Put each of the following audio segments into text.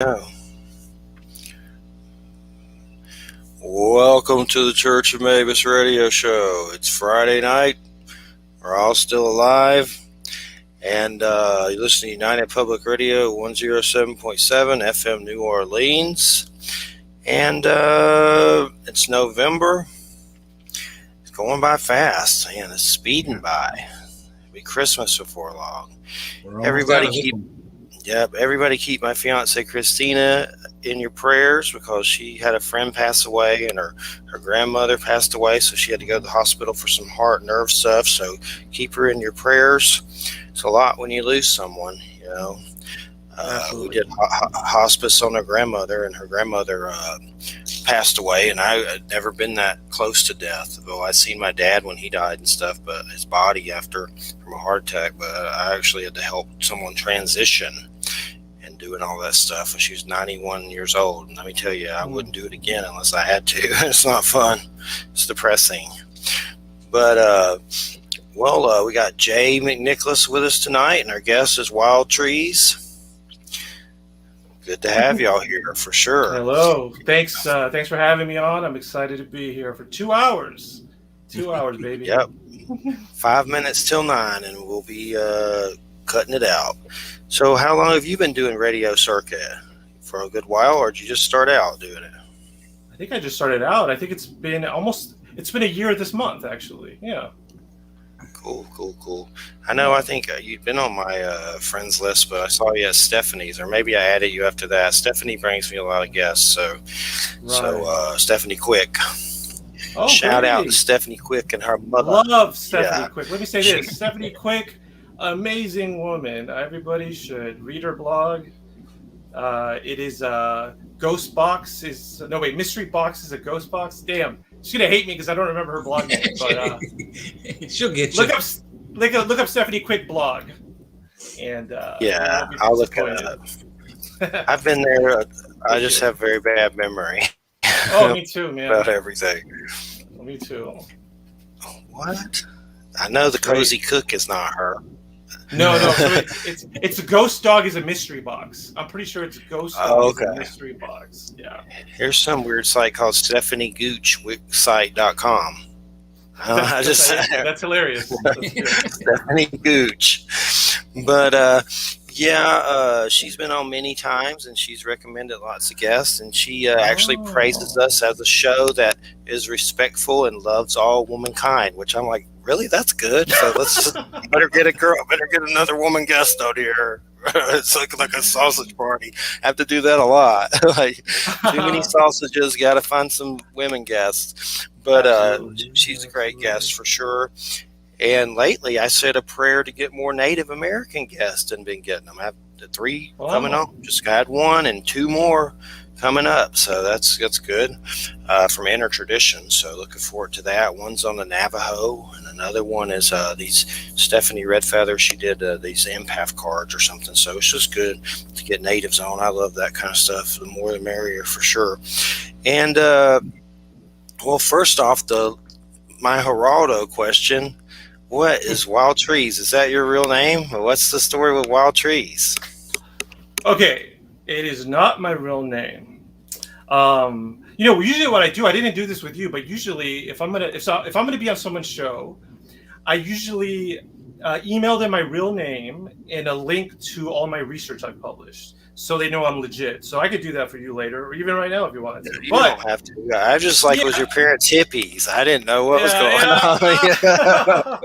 Yeah. Welcome to the Church of Mabus radio show. It's Friday night. We're all still alive. And you listen to United Public Radio 107.7 FM New Orleans. And it's November. It's going by fast. Man, it's speeding by. It'll be Christmas before long. We're almost out Everybody of this keep one. Yep, everybody keep my fiance Christina in your prayers because she had a friend pass away and her grandmother passed away, so she had to go to the hospital for some heart nerve stuff. So keep her in your prayers. It's a lot when you lose someone. We Absolutely. did hospice on her grandmother, and her grandmother passed away, and I had never been that close to death. Though I'd seen my dad when he died and stuff, but his body after from a heart attack. But I actually had to help someone transition and doing all that stuff when she was 91 years old. And let me tell you, I wouldn't do it again unless I had to. It's not fun. It's depressing. But we got Jay McNicholas with us tonight, and our guest is Wild Trees. Good to have y'all here for sure. Hello. Thanks for having me on. I'm excited to be here for 2 hours. 2 hours, baby. Yep. 5 minutes till 9, and we'll be cutting it out. So, how long have you been doing radio circuit? For a good while, or did you just start out doing it? I think I just started out. I think it's been a year this month, actually. Yeah. Cool. I think you'd been on my friends list, but I saw you at Stephanie's, or maybe I added you after that. Stephanie brings me a lot of guests, so Right. Stephanie Quick. Oh, Shout out to great. Stephanie Quick and her mother. Love Stephanie Yeah, Quick. Let me say she, this. Stephanie Quick, amazing woman. Everybody should read her blog. It is Ghost Box is no wait, Mystery Box is a Ghost Box. Damn, she's gonna hate me because I don't remember her blog name. But She'll get you. look up look up Stephanie Quick blog, and you yeah, won't be I'll look it disappointed. up. I've been there. I Thank just you. have very bad memory Oh, me too, about man. everything. Me too. What? I know the Great. Cozy Cook is not her. No. So it's a Ghost Dog is a mystery box. I'm pretty sure it's Ghost Dog Oh, is a okay. mystery box. Yeah. Here's some weird site called StephanieGoochsite.com. I just That's hilarious. That's good. Stephanie Gooch. But she's been on many times and she's recommended lots of guests. And she actually praises Oh. us as a show that is respectful and loves all womankind, which I'm like, really? That's good. So let's just better get a girl, better get another woman guest out here. It's like a sausage party. Have to do that a lot. Like too many sausages. Got to find some women guests. But Absolutely. she's a great Absolutely. guest for sure. And lately, I said a prayer to get more Native American guests and been getting them. I have the three coming Wow. on. Just got one and two more coming up. So that's good from Inner Tradition. So looking forward to that. One's on the Navajo, and another one is these Stephanie Redfeather. She did these empath cards or something. So it's just good to get natives on. I love that kind of stuff. The more the merrier for sure. And first off, the my Geraldo question. What is Wild Trees? Is that your real name? What's the story with Wild Trees? Okay, it is not my real name. Usually what I do, I didn't do this with you, but usually if I'm gonna be on someone's show, I usually email them my real name and a link to all my research I've published, so they know I'm legit. So I could do that for you later, or even right now if you wanted to. You But don't have to. I just like was yeah, your parents hippies. I didn't know what was going on. yeah.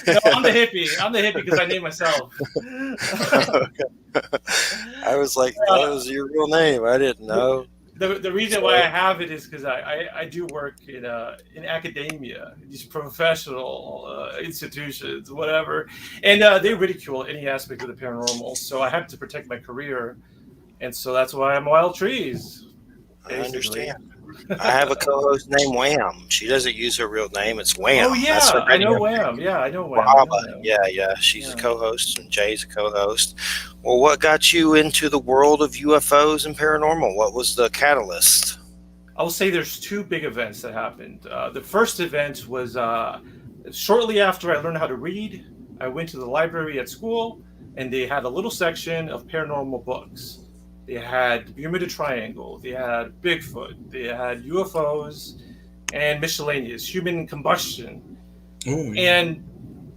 No, I'm the hippie. I'm the hippie because I named myself. I was like, that was your real name. I didn't know. The reason why So I have it is because I do work in academia, these professional institutions, whatever, and they ridicule any aspect of the paranormal. So I have to protect my career, and so that's why I'm Wild Trees, I basically. understand. I have a co-host named Wham. She doesn't use her real name. It's Oh Wham. That's her yeah, I know radio. Wham. Yeah, I know Wham. I know Brahma. Wham. Yeah. She's a Yeah. co-host, and Jay's a co-host. Well, what got you into the world of UFOs and paranormal? What was the catalyst? I will say there's two big events that happened. The first event was shortly after I learned how to read. I went to the library at school, and they had a little section of paranormal books. they had the Bermuda Triangle, they had Bigfoot, they had UFOs, and miscellaneous human combustion. Oh, yeah.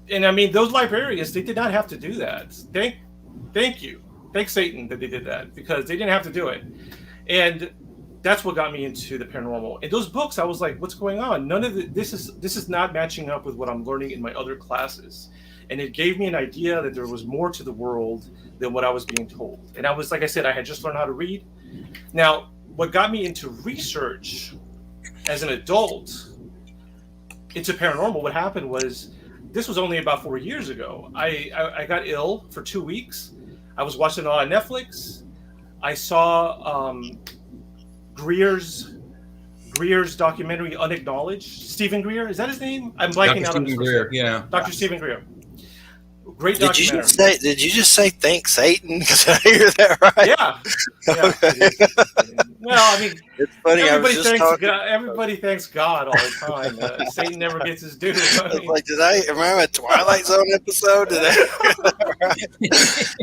And I mean, those librarians, they did not have to do that. Thank you. Thank Satan that they did that, because they didn't have to do it. And that's what got me into the paranormal. In those books, I was like, what's going on? None of this is not matching up with what I'm learning in my other classes. And it gave me an idea that there was more to the world than what I was being told. And I was, like I said, I had just learned how to read. Now, what got me into research as an adult into paranormal, what happened was, this was only about 4 years ago. I got ill for 2 weeks. I was watching it on Netflix. I saw Greer's documentary, Unacknowledged. Stephen Greer, is that his name? I'm blanking out on his first name. Yeah. Dr. Stephen Greer. Great documentary. Did you just say thank Satan? Because I hear that right. Yeah. Well, I mean, It's funny. Everybody thanks God all the time. Satan never gets his due. I mean, Like, did I remember a Twilight Zone episode?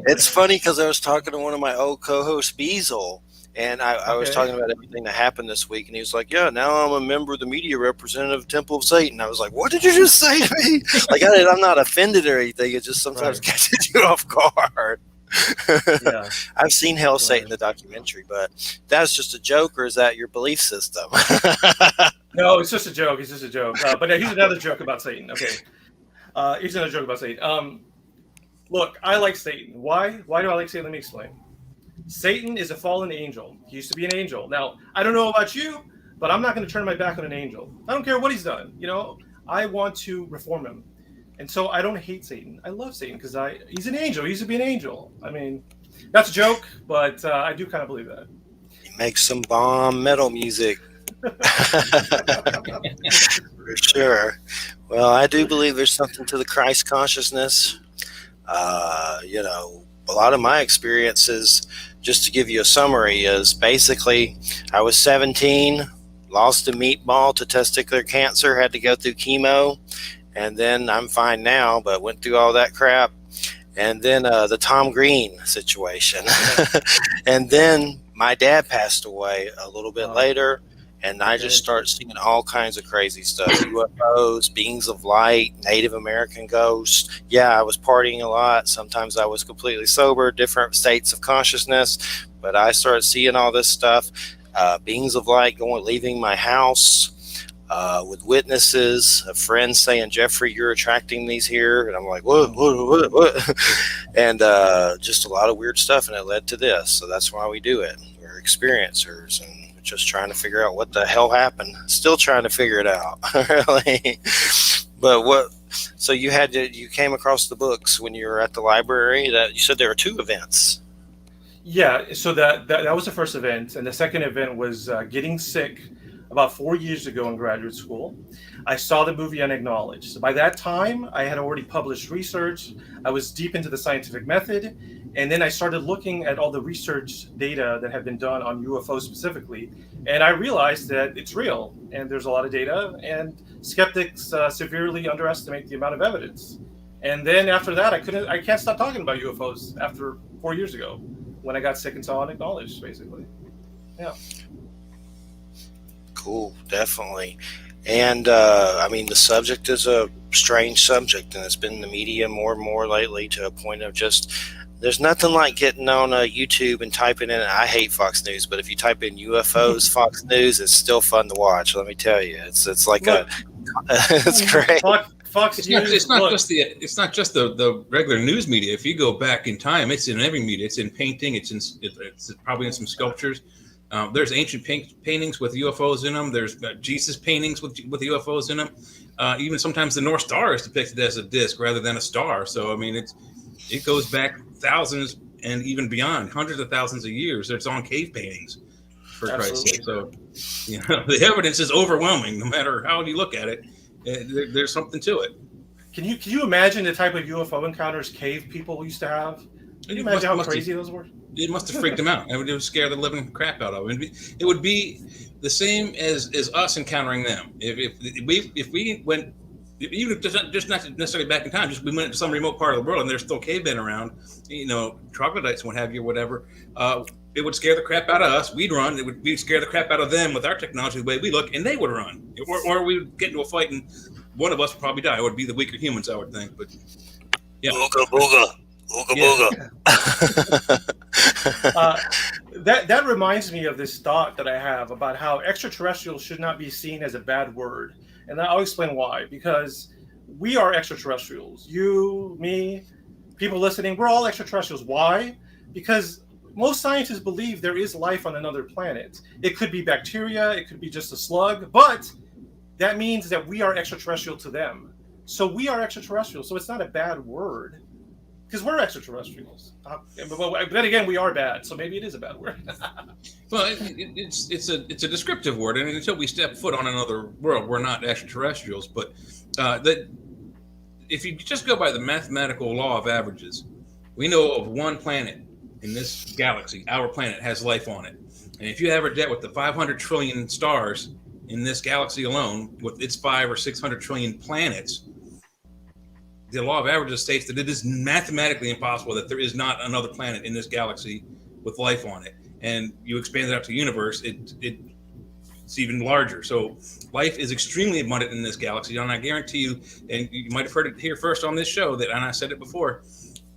It's funny because I was talking to one of my old co-hosts, Beazle, and I was talking about everything that happened this week, and he was like, "Yeah, now I'm a member of the media representative Temple of Satan." I was like, "What did you just say to me?" Like, I'm not offended or anything. It just sometimes catches you off guard. Yeah. I've seen Hell Satan, the documentary, but that's just a joke, or is that your belief system? No, it's just a joke. It's just a joke. But here's another joke about Satan. Okay. Here's another joke about Satan. Look, I like Satan. Why? Why do I like Satan? Let me explain. Satan is a fallen angel. He used to be an angel. Now, I don't know about you, but I'm not going to turn my back on an angel. I don't care what he's done. You know, I want to reform him. And so I don't hate Satan. I love Satan because he's an angel. He used to be an angel. I mean, that's a joke, but I do kind of believe that. He makes some bomb metal music. For sure. Well, I do believe there's something to the Christ consciousness. A lot of my experiences, just to give you a summary, is basically I was 17, lost a meatball to testicular cancer, had to go through chemo, and then I'm fine now, but went through all that crap. And then the Tom Green situation. And then my dad passed away a little bit later, and I just started seeing all kinds of crazy stuff. UFOs, beings of light, Native American ghosts. Yeah, I was partying a lot. Sometimes I was completely sober, different states of consciousness. But I started seeing all this stuff. Beings of light leaving my house. With witnesses, a friend saying, "Jeffrey, you're attracting these here," and I'm like, "What?" And just a lot of weird stuff, and it led to this. So that's why we do it. We're experiencers, and we're just trying to figure out what the hell happened. Still trying to figure it out, really. But what? So you came across the books when you were at the library. That you said there were 2 events. Yeah. So that was the first event, and the second event was getting sick. About 4 years ago in graduate school, I saw the movie Unacknowledged. So by that time, I had already published research. I was deep into the scientific method. And then I started looking at all the research data that had been done on UFOs specifically. And I realized that it's real. And there's a lot of data. And skeptics severely underestimate the amount of evidence. And then after that, I can't stop talking about UFOs after 4 years ago when I got sick and saw Unacknowledged, basically. Yeah. Cool, definitely. And the subject is a strange subject, and it's been in the media more and more lately, to a point of just, there's nothing like getting on YouTube and typing in, I hate Fox News, but if you type in UFOs, Fox News, it's still fun to watch. Let me tell you, it's like it's great. Fox News. It's not just the regular news media. If you go back in time, it's in every media. It's in painting. It's probably in some sculptures. There's ancient paintings with UFOs in them. There's Jesus paintings with UFOs in them. Even sometimes the North Star is depicted as a disc rather than a star. So I mean, it goes back thousands and even beyond, hundreds of thousands of years. It's on cave paintings, for Christ's sake. So the evidence is overwhelming. No matter how you look at it, there's something to it. Can you imagine the type of UFO encounters cave people used to have? Can you imagine how crazy those were? It must have freaked them out. It would scare the living crap out of them. It would be the same as us encountering them. If we went even if just not necessarily back in time, just we went to some remote part of the world and there's still cavemen around, troglodytes and what have you, whatever. It would scare the crap out of us. We'd run. We'd scare the crap out of them with our technology, the way we look, and they would run. Or we would get into a fight and one of us would probably die. It would be the weaker humans, I would think. But yeah. Ooga booga. Ooga booga. That reminds me of this thought that I have about how extraterrestrials should not be seen as a bad word. And I'll explain why. Because we are extraterrestrials. You, me, people listening, we're all extraterrestrials. Why? Because most scientists believe there is life on another planet. It could be bacteria, it could be just a slug, but that means that we are extraterrestrial to them. So we are extraterrestrials. So it's not a bad word because we're extraterrestrials. But then again, we are bad, so maybe it is a bad word. Well, it's a descriptive word, and until we step foot on another world, we're not extraterrestrials. But if you just go by the mathematical law of averages, we know of one planet in this galaxy, our planet, has life on it. And if you average that with the 500 trillion stars in this galaxy alone, with its 500 or 600 trillion planets, the law of averages states that it is mathematically impossible that there is not another planet in this galaxy with life on it. And you expand it out to the universe, it's even larger. So life is extremely abundant in this galaxy. And I guarantee you, and you might have heard it here first on this show, and I said it before,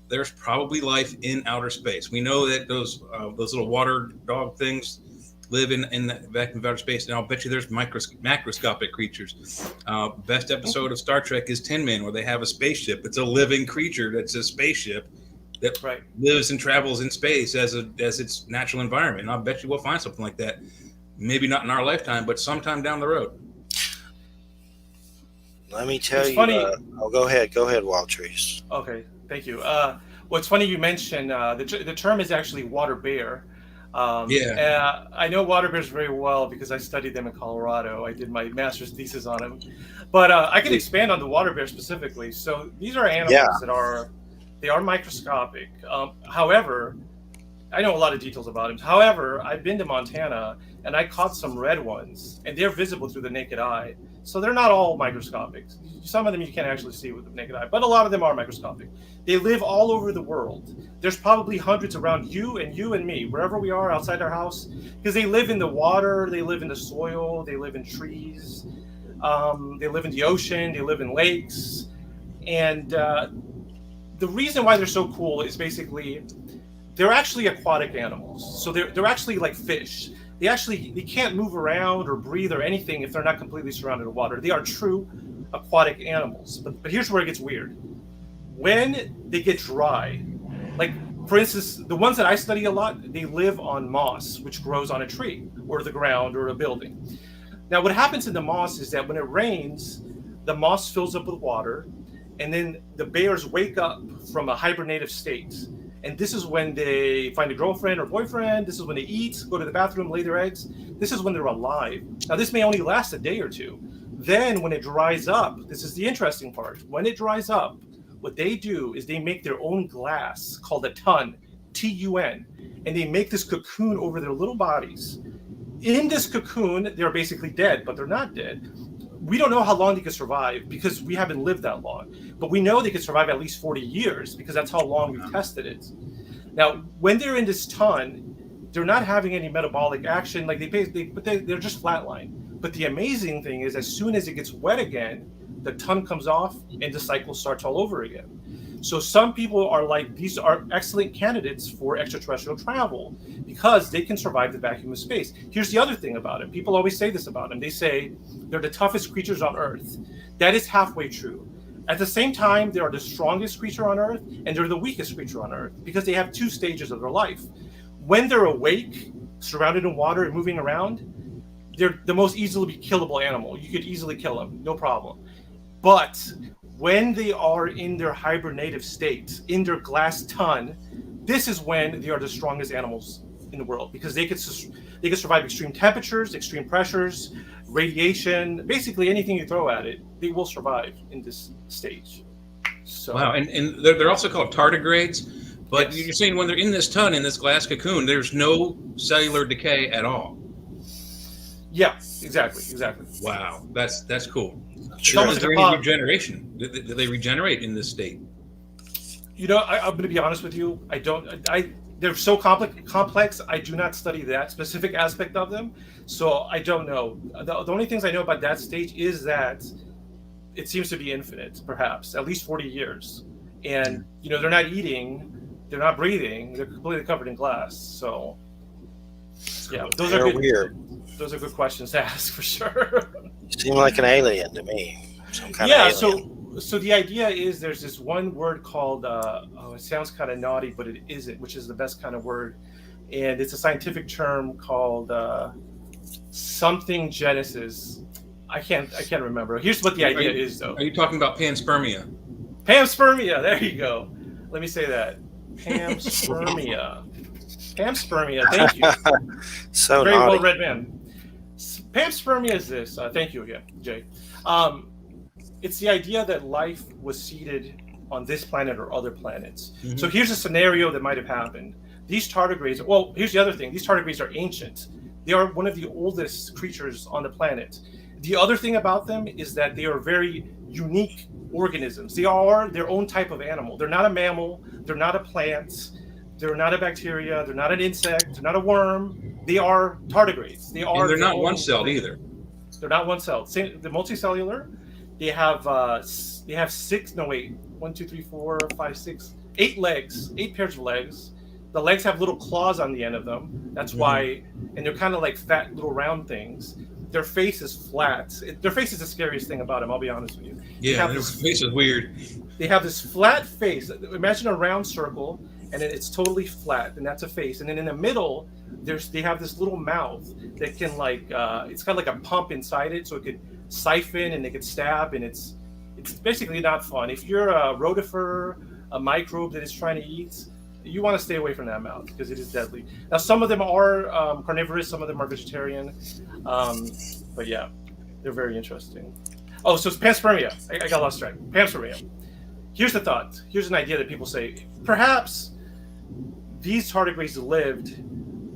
there's probably life in outer space. We know that those little water dog things live in the vacuum of outer space, and I'll bet you there's macroscopic creatures. Best episode of Star Trek is Tin Man, where they have a spaceship. It's a living creature that's a spaceship that lives and travels in space as its natural environment. And I'll bet you we'll find something like that. Maybe not in our lifetime, but sometime down the road. Let me tell you. Funny. Go ahead, Wild Trees. Okay, thank you. What's funny you mentioned the term is actually water bear. I know water bears very well because I studied them in Colorado. I did my master's thesis on them. But I can expand on the water bear specifically. So these are animals that are microscopic. However, I know a lot of details about them. However, I've been to Montana and I caught some red ones, and they're visible through the naked eye. So they're not all microscopic. Some of them you can't actually see with the naked eye, but a lot of them are microscopic. They live all over the world. There's probably hundreds around you and me, wherever we are outside our house, because they live in the water, they live in the soil, they live in trees, they live in the ocean, they live in lakes. And the reason why they're so cool is basically they're actually aquatic animals. So they're actually like fish. They can't move around or breathe or anything if they're not completely surrounded with water. They are true aquatic animals. But here's where it gets weird. When they get dry, like for instance, the ones that I study a lot, they live on moss, which grows on a tree or the ground or a building. Now, what happens in the moss is that when it rains, the moss fills up with water, and then the bears wake up from a hibernative state. And this is when they find a girlfriend or boyfriend. This is when they eat, go to the bathroom, lay their eggs. This is when they're alive. Now, this may only last a day or two. Then when it dries up, this is the interesting part. When it dries up, what they do is they make their own glass called a tun, T-U-N. And they make this cocoon over their little bodies. In this cocoon, they're basically dead, but they're not dead. We don't know how long they could survive because we haven't lived that long. But we know they could survive at least 40 years because that's how long we've tested it. Now, when they're in this tun, they're not having any metabolic action. Like they're just flatline. But the amazing thing is as soon as it gets wet again, the tun comes off and the cycle starts all over again. So some people are like, these are excellent candidates for extraterrestrial travel because they can survive the vacuum of space. Here's the other thing about it. People always say this about them. They say they're the toughest creatures on Earth. That is halfway true. At the same time, they are the strongest creature on Earth and they're the weakest creature on Earth because they have two stages of their life. When they're awake, surrounded in water and moving around, they're the most easily killable animal. You could easily kill them, no problem. But when they are in their hibernative state, in their glass tun, this is when they are the strongest animals in the world because they could survive extreme temperatures, extreme pressures, radiation, basically anything you throw at it, they will survive in this stage. So, wow, and they're also called tardigrades, but yes. You're saying when they're in this tun, in this glass cocoon, there's no cellular decay at all. Yeah, exactly. Wow, that's cool. It's almost Is like there a any pop. regeneration? Do they regenerate in this state? You know, I'm going to be honest with you. I don't. They're so complex. I do not study that specific aspect of them, so I don't know. The only things I know about that stage is that it seems to be infinite, perhaps at least 40 years, and you know they're not eating, they're not breathing, they're completely covered in glass. So, yeah, those are They're good. weird. Those are good questions to ask for sure. You seem like an alien to me. Some kind Yeah. of alien. So the idea is there's this one word called it sounds kind of naughty, but it isn't, which is the best kind of word, and it's a scientific term called something genesis. I can't remember. Here's what the idea is, though. Are you talking about panspermia? Panspermia. There you go. Let me say that. Panspermia. Panspermia. Thank you. So Very naughty. well read, man. Panspermia is this. Thank you again, Jay. It's the idea that life was seeded on this planet or other planets. Mhm. So here's a scenario that might have happened. These tardigrades. Well, here's the other thing. These tardigrades are ancient. They are one of the oldest creatures on the planet. The other thing about them is that they are very unique organisms. They are their own type of animal. They're not a mammal. They're not a plant. They're not a bacteria. They're not an insect. They're not a worm. They are tardigrades. They are. And they're not their own one-celled thing. either. They're not one-celled. They're multicellular. They have 6. No, wait. 1, 2, 3, 4, 5, 6, 8 legs. 8 pairs of legs. The legs have little claws on the end of them. That's why, and they're kind of like fat little round things. Their face is flat. Their face is the scariest thing about them. I'll be honest with you. Yeah, their face is weird. They have this flat face. Imagine a round circle, and then it's totally flat, and that's a face. And then in the middle, they have this little mouth that can it's got like a pump inside it, so it could siphon and they could stab, and it's basically not fun. If you're a rotifer, a microbe that is trying to eat, you want to stay away from that mouth because it is deadly. Now, some of them are carnivorous, some of them are vegetarian, but yeah, they're very interesting. Oh, so it's panspermia. I got lost track. Panspermia. Here's the thought. Here's an idea that people say. Perhaps these tardigrades lived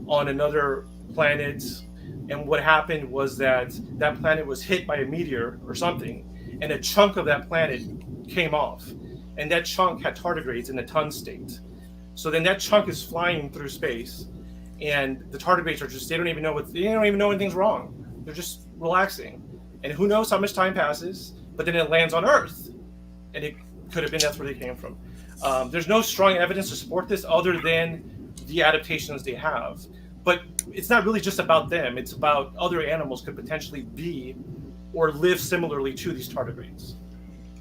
on another planet, and what happened was that planet was hit by a meteor or something, and a chunk of that planet came off, and that chunk had tardigrades in a ton state. So then that chunk is flying through space, and the tardigrades are they don't even know anything's wrong. They're just relaxing, and who knows how much time passes, but then it lands on Earth, and it could have been that's where they came from. There's no strong evidence to support this other than the adaptations they have, but it's not really just about them. It's about other animals could potentially be or live similarly to these tardigrades.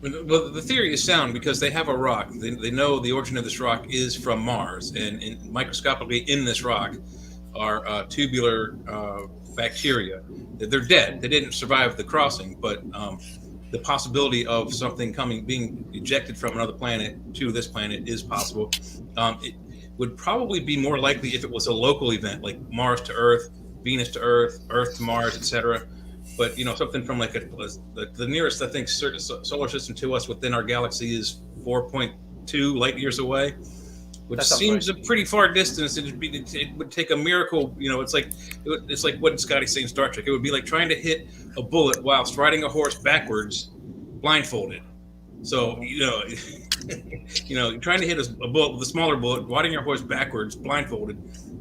Well, the theory is sound because they have a rock. They know the origin of this rock is from Mars, and microscopically in this rock are tubular bacteria. They're dead. They didn't survive the crossing, but the possibility of something being ejected from another planet to this planet is possible. It would probably be more likely if it was a local event, like Mars to Earth, Venus to Earth, Earth to Mars, etc. But something from the nearest, I think, solar system to us within our galaxy is 4.2 light years away, which seems right. A pretty far distance. It would take a miracle. It's like what Scotty's saying, Star Trek. It would be like trying to hit a bullet whilst riding a horse backwards, blindfolded. So trying to hit a bullet with a smaller bullet, riding your horse backwards, blindfolded.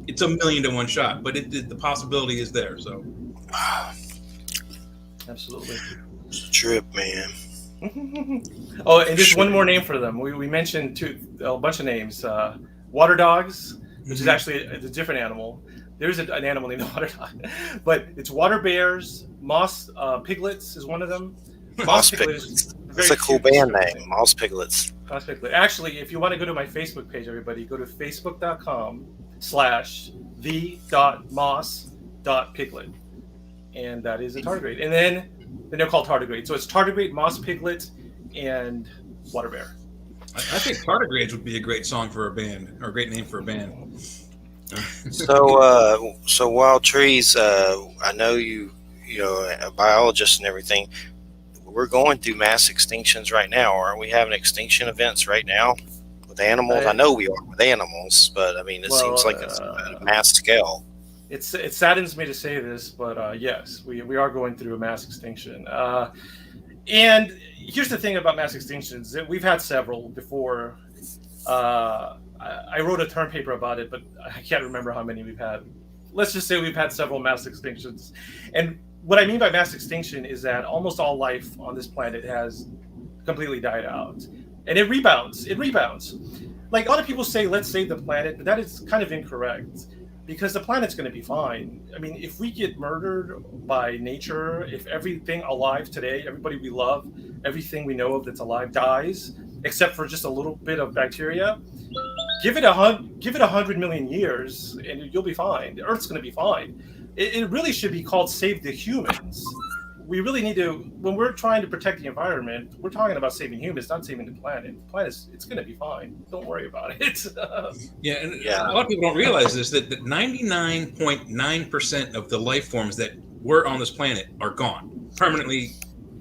It's a 1,000,000 to 1 shot, but the possibility is there. So. Absolutely. It's a trip, man. Oh, and there's one more name for them. We mentioned a bunch of names. Water dogs, which is actually a different animal. There's an animal named water dog, but it's water bears. Moss piglets is one of them. Moss piglets. That's a cool band name, Moss Piglets. Moss Piglet. Actually, if you want to go to my Facebook page, everybody, go to facebook.com/the.moss.piglet. And that is a tardigrade. And then they're called tardigrades. So it's tardigrade, moss piglet, and water bear. I think tardigrades would be a great song for a band, or a great name for a band. So Wild Trees, I know you're a biologist and everything. We're going through mass extinctions right now. Aren't we having extinction events right now with animals? I know we are with animals, but I mean, it seems like it's at a mass scale. It saddens me to say this, but yes, we are going through a mass extinction. And here's the thing about mass extinctions. We've had several before. I wrote a term paper about it, but I can't remember how many we've had. Let's just say we've had several mass extinctions. And what I mean by mass extinction is that almost all life on this planet has completely died out. And it rebounds. It rebounds. Like a lot of people say, let's save the planet, but that is kind of incorrect because the planet's going to be fine. I mean, if we get murdered by nature, if everything alive today, everybody we love, everything we know of that's alive dies, except for just a little bit of bacteria, give it 100 million years and you'll be fine. The Earth's going to be fine. It really should be called Save the Humans. We really need to, when we're trying to protect the environment, we're talking about saving humans, not saving the planet. The planet, it's going to be fine. Don't worry about it. A lot of people don't realize this, that 99.9% of the life forms that were on this planet are gone, permanently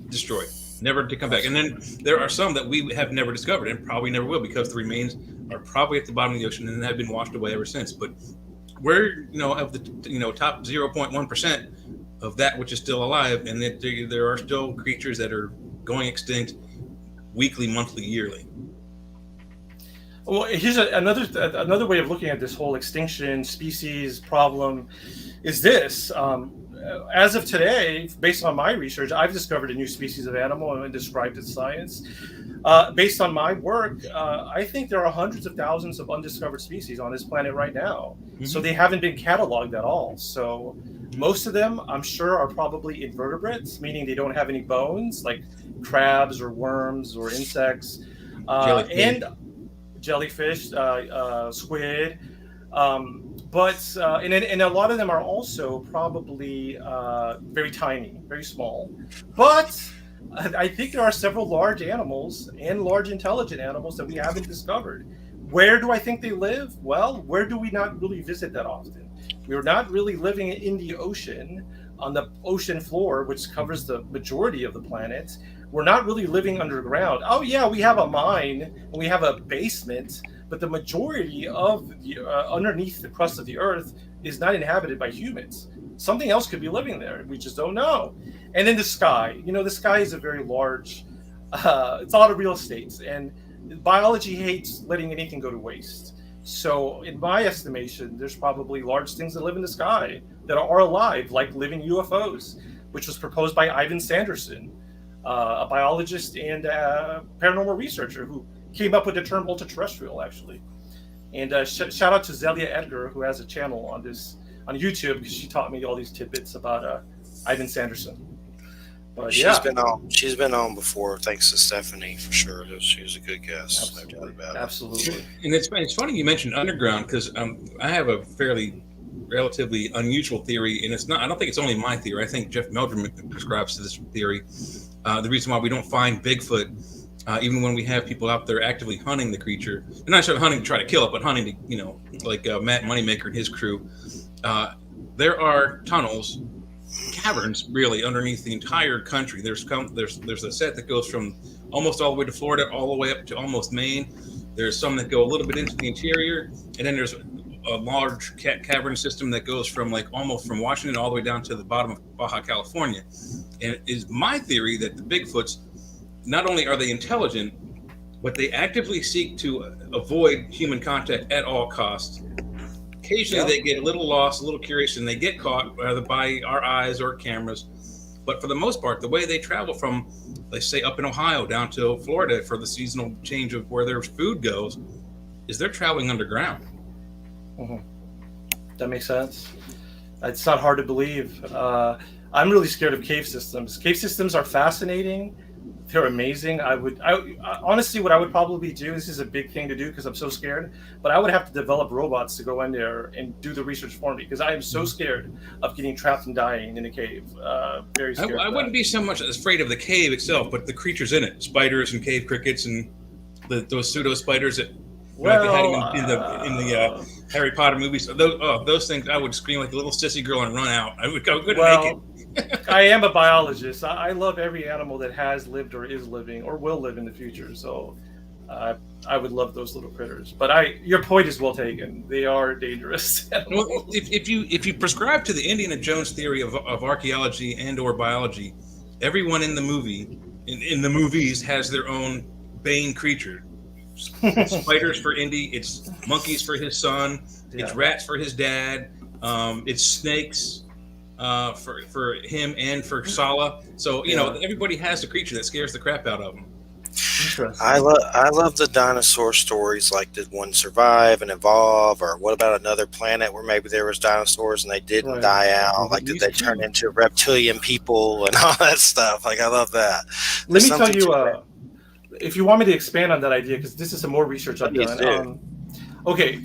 destroyed, never to come back. And then there are some that we have never discovered and probably never will because the remains are probably at the bottom of the ocean and have been washed away ever since. But we're, of the, top 0.1% of that which is still alive, and that there are still creatures that are going extinct weekly, monthly, yearly. Well, here's another way of looking at this whole extinction species problem is this. As of today, based on my research, I've discovered a new species of animal and described its science. Based on my work, I think there are hundreds of thousands of undiscovered species on this planet right now. Mm-hmm. So they haven't been cataloged at all. So most of them, I'm sure, are probably invertebrates, meaning they don't have any bones, like crabs or worms or insects, and jellyfish, squid. But a lot of them are also probably very tiny, very small. But I think there are several large animals and large intelligent animals that we haven't discovered. Where do I think they live? Well, where do we not really visit that often? We're not really living in the ocean, on the ocean floor, which covers the majority of the planet. We're not really living underground. Oh yeah, we have a mine and we have a basement, but the majority of the underneath the crust of the Earth is not inhabited by humans. Something else could be living there. We just don't know. And then the sky. The sky is a very large, it's a lot of real estate. And biology hates letting anything go to waste. So in my estimation, there's probably large things that live in the sky that are alive, like living UFOs, which was proposed by Ivan Sanderson, a biologist and a paranormal researcher who came up with the term ultra-terrestrial, actually. And shout out to Zelia Edgar, who has a channel on YouTube, because she taught me all these tidbits about Ivan Sanderson. But she's been on before, thanks to Stephanie, for sure. She was a good guest. Absolutely. No doubt about it. Absolutely. And it's funny you mentioned underground, because I have a fairly relatively unusual theory, and I don't think it's only my theory. I think Jeff Meldrum prescribes to this theory. The reason why we don't find Bigfoot, even when we have people out there actively hunting the creature, and not necessarily hunting to try to kill it, but hunting to, like Matt Moneymaker and his crew, there are tunnels, caverns, really, underneath the entire country. There's a set that goes from almost all the way to Florida, all the way up to almost Maine. There's some that go a little bit into the interior, and then there's a large cavern system that goes from almost from Washington all the way down to the bottom of Baja California. And it is my theory that the Bigfoots, not only are they intelligent, but they actively seek to avoid human contact at all costs. Occasionally they get a little lost, a little curious, and they get caught either by our eyes or cameras. But for the most part, the way they travel from, let's say, up in Ohio down to Florida for the seasonal change of where their food goes, is they're traveling underground. Mm-hmm. That makes sense. It's not hard to believe. I'm really scared of cave systems. Cave systems are fascinating. They're amazing. I honestly, what I would probably do, this is a big thing to do because I'm so scared, but I would have to develop robots to go in there and do the research for me because I am so scared of getting trapped and dying in a cave. Very scared. I wouldn't be so much afraid of the cave itself, but the creatures in it, spiders and cave crickets and those pseudo spiders that they had in the Harry Potter movies. Those things, I would scream like a little sissy girl and run out. I couldn't make it. I am a biologist. I love every animal that has lived or is living or will live in the future. So I would love those little critters. But your point is well taken. They are dangerous. Well, if you prescribe to the Indiana Jones theory of archaeology and or biology, everyone in the movie in the movies has their own Bane creature. It's spiders for Indy. It's monkeys for his son. Yeah. It's rats for his dad. It's snakes for him and for Sala. So you know, everybody has a creature that scares the crap out of them. I love the dinosaur stories, like did one survive and evolve, or what about another planet where maybe there was dinosaurs and they didn't die out? Like did they turn into reptilian people and all that stuff? Like I love that. Let me tell you, if you want me to expand on that idea, because this is some more research I've done. Okay,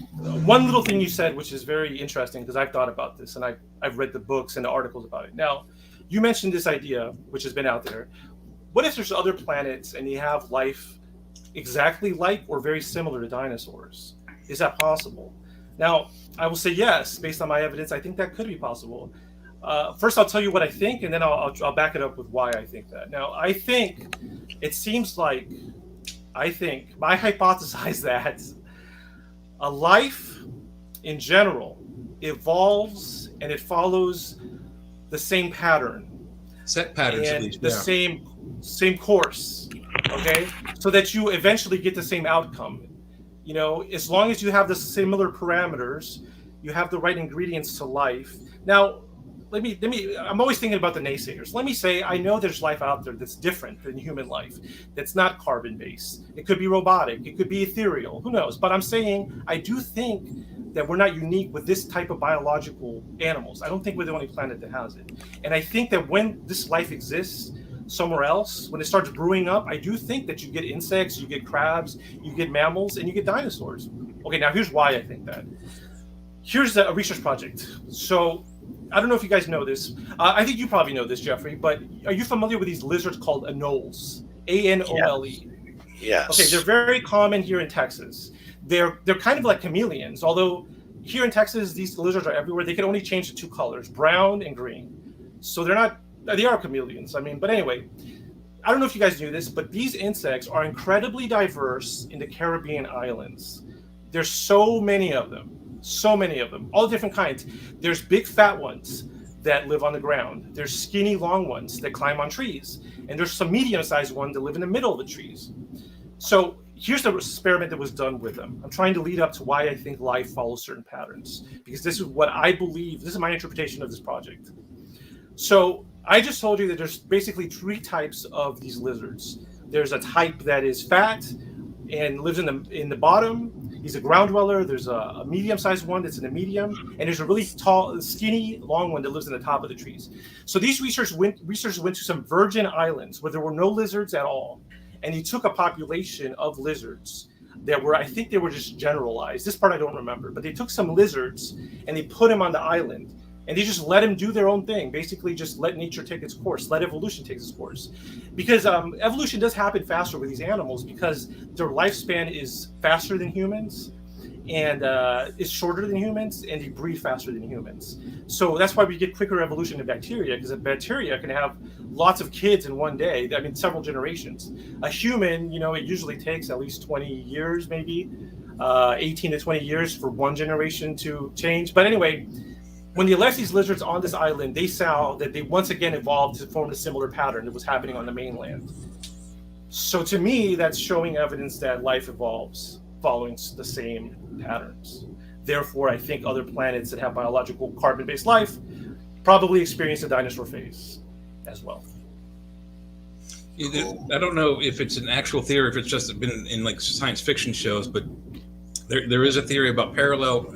one little thing you said, which is very interesting, because I've thought about this and I've read the books and the articles about it. Now, you mentioned this idea, which has been out there. What if there's other planets and you have life exactly like or very similar to dinosaurs? Is that possible? Now, I will say yes, based on my evidence. I think that could be possible. First, I'll tell you what I think, and then I'll back it up with why I think that. Now, I think my hypothesize that a life in general evolves and it follows the same pattern. Set patterns, and at least. The same course, okay? So that you eventually get the same outcome. You know, as long as you have the similar parameters, you have the right ingredients to life. Now, let me I'm always thinking about the naysayers. Let me say I know there's life out there that's different than human life, that's not carbon based. It could be robotic, it could be ethereal, who knows? But I'm saying I do think that we're not unique with this type of biological animals. I don't think we're the only planet that has it. And I think that when this life exists somewhere else, when it starts brewing up, I do think that you get insects, you get crabs, you get mammals, and you get dinosaurs. Okay, now here's why I think that. Here's a research project. So I don't know if you guys know this. I think you probably know this, Jeffrey, but are you familiar with these lizards called anoles? A-N-O-L-E. Yes. Okay, they're very common here in Texas. They're kind of like chameleons, although here in Texas, these lizards are everywhere. They can only change to two colors, brown and green. So they are chameleons. I mean, but anyway, I don't know if you guys knew this, but these insects are incredibly diverse in the Caribbean islands. There's so many of them, all different kinds. There's big fat ones that live on the ground. There's skinny long ones that climb on trees. And there's some medium-sized ones that live in the middle of the trees. So here's the experiment that was done with them. I'm trying to lead up to why I think life follows certain patterns, because this is what I believe. This is my interpretation of this project. So I just told you that there's basically three types of these lizards. There's a type that is fat and lives in the bottom. He's a ground dweller. There's a medium-sized one that's in the medium, and there's a really tall, skinny, long one that lives in the top of the trees. So these researchers went to some virgin islands where there were no lizards at all, and he took a population of lizards that were, I think they were just generalized. This part I don't remember, but they took some lizards and they put them on the island, and they just let them do their own thing. Basically, just let nature take its course, let evolution take its course, because evolution does happen faster with these animals because their lifespan is faster than humans, and is shorter than humans, and they breed faster than humans. So that's why we get quicker evolution in bacteria, because a bacteria can have lots of kids in one day. I mean, several generations. A human, it usually takes at least 20 years, maybe 18 to 20 years for one generation to change. But anyway, when they left these lizards on this island, they saw that they once again evolved to form a similar pattern that was happening on the mainland. So to me, that's showing evidence that life evolves following the same patterns. Therefore, I think other planets that have biological carbon-based life probably experience the dinosaur phase as well. I don't know if it's an actual theory, if it's just been in like science fiction shows, but there is a theory about parallel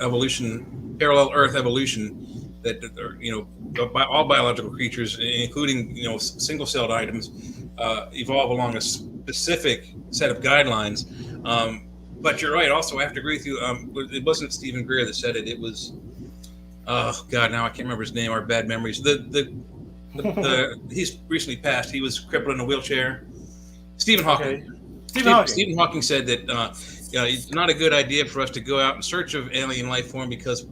Earth evolution, that all biological creatures, including single-celled items, evolve along a specific set of guidelines. But you're right. Also, I have to agree with you. It wasn't Stephen Greer that said it. It was, oh God, now I can't remember his name. Our bad memories. He's recently passed. He was crippled in a wheelchair. Stephen Hawking. Okay. Stephen Hawking said that it's not a good idea for us to go out in search of alien life form because,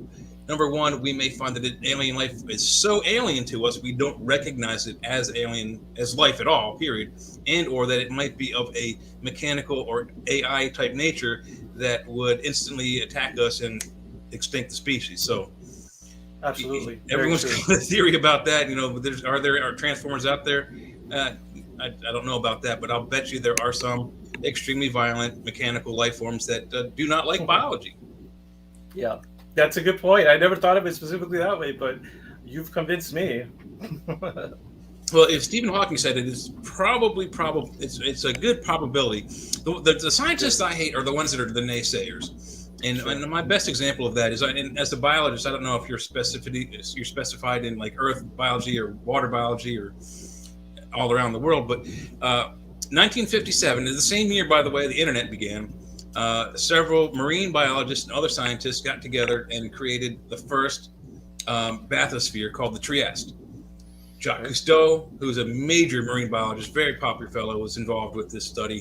number one, we may find that alien life is so alien to us we don't recognize it as alien, as life at all, period, and or that it might be of a mechanical or AI type nature that would instantly attack us and extinct the species. So, absolutely, everyone's got a theory about that. Are there Transformers out there? I don't know about that, but I'll bet you there are some extremely violent mechanical life forms that do not like biology. Yeah, that's a good point. I never thought of it specifically that way, but you've convinced me. Well, if Stephen Hawking said it, it's probably it's a good probability. The scientists I hate are the ones that are the naysayers. And my best example of that is, and as a biologist, I don't know if you're specified in like earth biology or water biology or all around the world, but 1957 is the same year, by the way, the internet began. Several marine biologists and other scientists got together and created the first bathysphere called the Trieste. Jacques Cousteau, who's a major marine biologist, very popular fellow, was involved with this study.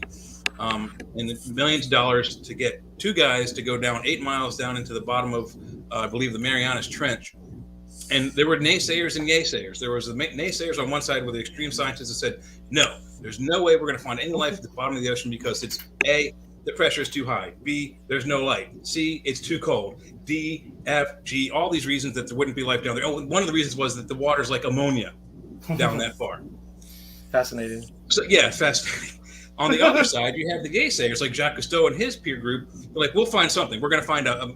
And millions of dollars to get two guys to go down 8 miles down into the bottom of, I believe, the Marianas Trench. And there were naysayers and yaysayers. There was the naysayers on one side with the extreme scientists that said, no, there's no way we're going to find any life at the bottom of the ocean because it's A, the pressure is too high. B, there's no light. C, it's too cold. D, F, G, all these reasons that there wouldn't be life down there. Oh, one of the reasons was that the water's like ammonia down that far. Fascinating. So yeah, fascinating. On the other side, you have the naysayers like Jacques Cousteau and his peer group. They're like, we'll find something. We're going to find a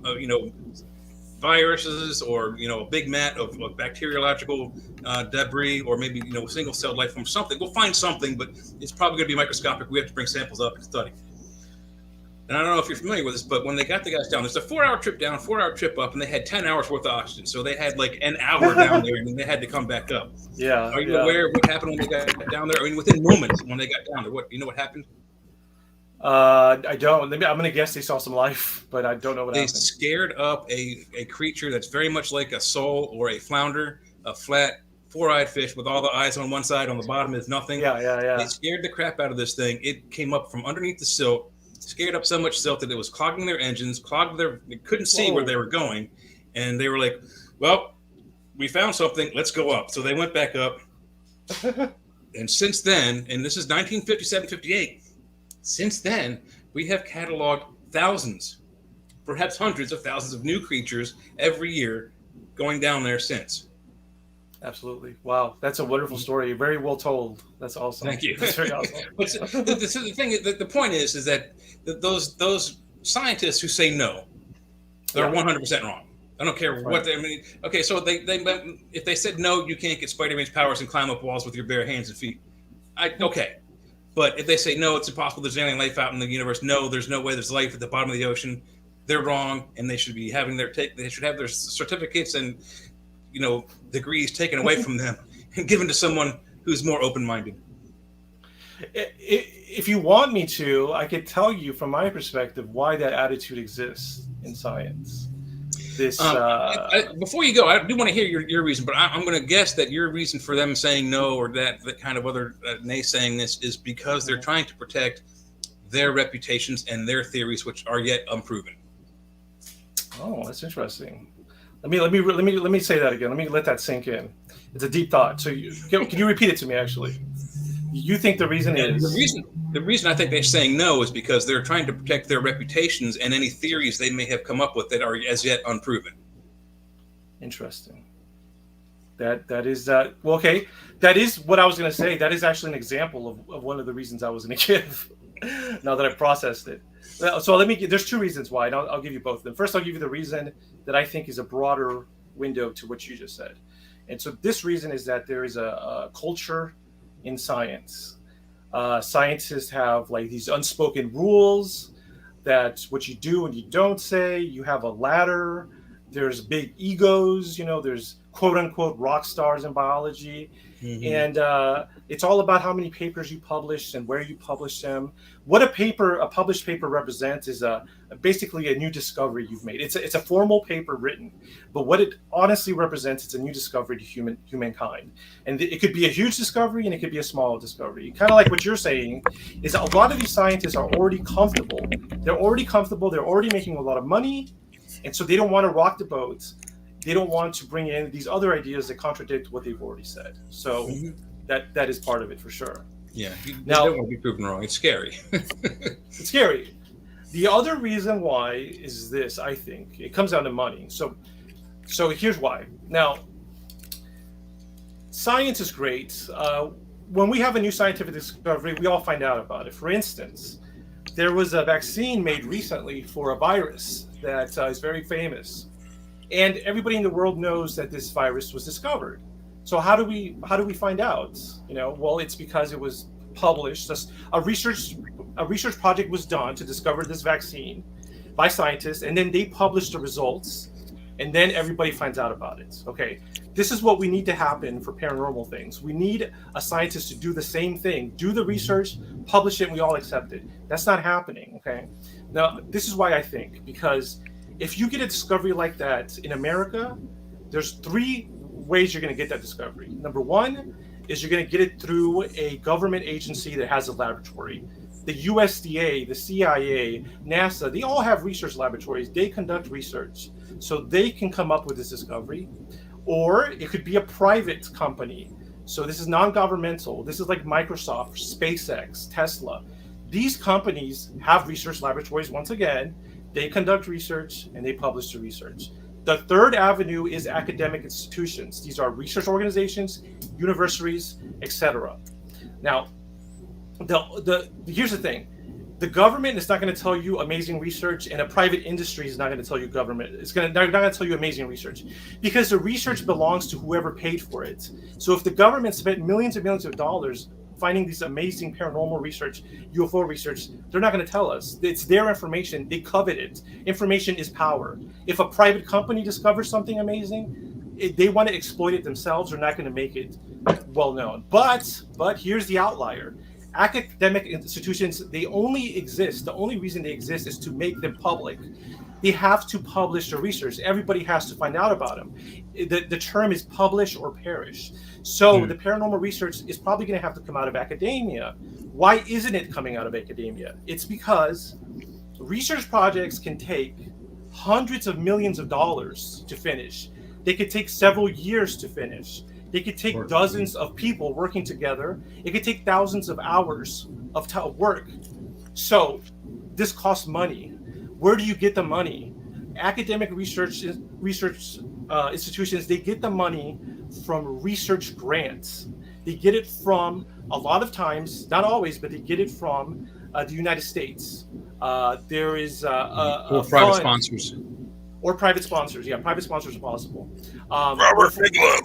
viruses or a big mat of bacteriological debris or maybe single-celled life form, something. We'll find something, but it's probably going to be microscopic. We have to bring samples up and study. And I don't know if you're familiar with this, but when they got the guys down, there's a 4-hour trip down, 4-hour trip up, and they had 10 hours worth of oxygen. So they had like an hour down there, and then they had to come back up. Yeah. Are you aware of what happened when they got down there? I mean, within moments when they got down there, what happened? I don't. I'm going to guess they saw some life, but I don't know what happened. They scared up a creature that's very much like a sole or a flounder, a flat, 4-eyed fish with all the eyes on one side, on the bottom is nothing. Yeah. They scared the crap out of this thing. It came up from underneath the silt, scared up so much silt that it was clogging their engines, they couldn't see where they were going. And they were like, well, we found something, let's go up. So they went back up. And since then, and this is 1957, 58, since then, we have cataloged thousands, perhaps hundreds of thousands of new creatures every year going down there since. Absolutely. Wow. That's a wonderful story. Very well told. That's awesome. Thank you. That's very awesome. But the thing, the point is that those scientists who say no, they're 100% wrong. I don't care what they mean. Okay, so they if they said no, you can't get Spider-Man's powers and climb up walls with your bare hands and feet. Okay. But if they say no, it's impossible, there's alien life out in the universe. No, there's no way there's life at the bottom of the ocean. They're wrong, and they should be having they should have their certificates and degrees taken away from them and given to someone who's more open-minded. If you want me to, I could tell you from my perspective why that attitude exists in science. Before you go, I do want to hear your reason, but I'm going to guess that your reason for them saying no or that kind of other naysaying this is because they're trying to protect their reputations and their theories, which are yet unproven. Oh, that's interesting. Let me say that again. Let me let that sink in. It's a deep thought. So can you repeat it to me? Actually, you think the reason is the reason I think they're saying no is because they're trying to protect their reputations and any theories they may have come up with that are as yet unproven. Interesting. That is that. Well, okay, that is what I was going to say. That is actually an example of one of the reasons I was going to give. Now that I've processed it. So there's two reasons why, and I'll give you both of them. First, I'll give you the reason that I think is a broader window to what you just said. And so this reason is that there is a culture in science. Scientists have like these unspoken rules that what you do and you don't say. You have a ladder. There's big egos. There's quote unquote rock stars in biology. Mm-hmm. And it's all about how many papers you publish and where you publish them. What a published paper represents is basically a new discovery you've made. It's a formal paper written, but what it honestly represents, it's a new discovery to humankind. And it could be a huge discovery and it could be a small discovery. Kind of like what you're saying is a lot of these scientists are already comfortable. They're already making a lot of money. And so they don't want to rock the boat. They don't want to bring in these other ideas that contradict what they've already said. So that is part of it for sure. Yeah, you don't want to be proven wrong. It's scary. It's scary. The other reason why is this, I think. It comes down to money. So here's why. Now, science is great. when we have a new scientific discovery, we all find out about it. For instance, there was a vaccine made recently for a virus that is very famous, and everybody in the world knows that this virus was discovered. So how do we find out? Well, it's because it was published. A research project was done to discover this vaccine by scientists, and then they published the results, and then everybody finds out about it. Okay, this is what we need to happen for paranormal things. We need a scientist to do the same thing, do the research, publish it, and we all accept it. That's not happening. Okay, now this is why I think, because if you get a discovery like that in America, there's 3 ways you're going to get that discovery. Number 1 is you're going to get it through a government agency that has a laboratory. The USDA, the CIA, NASA, they all have research laboratories. They conduct research. So they can come up with this discovery. Or it could be a private company. So this is non-governmental. This is like Microsoft, SpaceX, Tesla. These companies have research laboratories. Once again, they conduct research and they publish the research. The third avenue is academic institutions. These are research organizations, universities, etc. Now, here's the thing. The government is not going to tell you amazing research, and a private industry is not going to tell you they're not going to tell you amazing research, because the research belongs to whoever paid for it. So if the government spent millions and millions of dollars finding these amazing paranormal research, UFO research, they're not going to tell us. It's their information. They covet it. Information is power. If a private company discovers something amazing, they want to exploit it themselves. They're not going to make it well known. But here's the outlier. Academic institutions, they only exist. The only reason they exist is to make them public. They have to publish their research. Everybody has to find out about them. The term is publish or perish. So the paranormal research is probably going to have to come out of academia. Why isn't it coming out of academia? It's because research projects can take hundreds of millions of dollars to finish. They could take several years to finish. They could take dozens of people working together. It could take thousands of hours of work. So this costs money. Where do you get the money? Academic research institutions, they get the money from research grants. They get it from, a lot of times, not always, but they get it from the United States. There is or private sponsors. Or private sponsors. Yeah, private sponsors are possible. Robert Bigelow.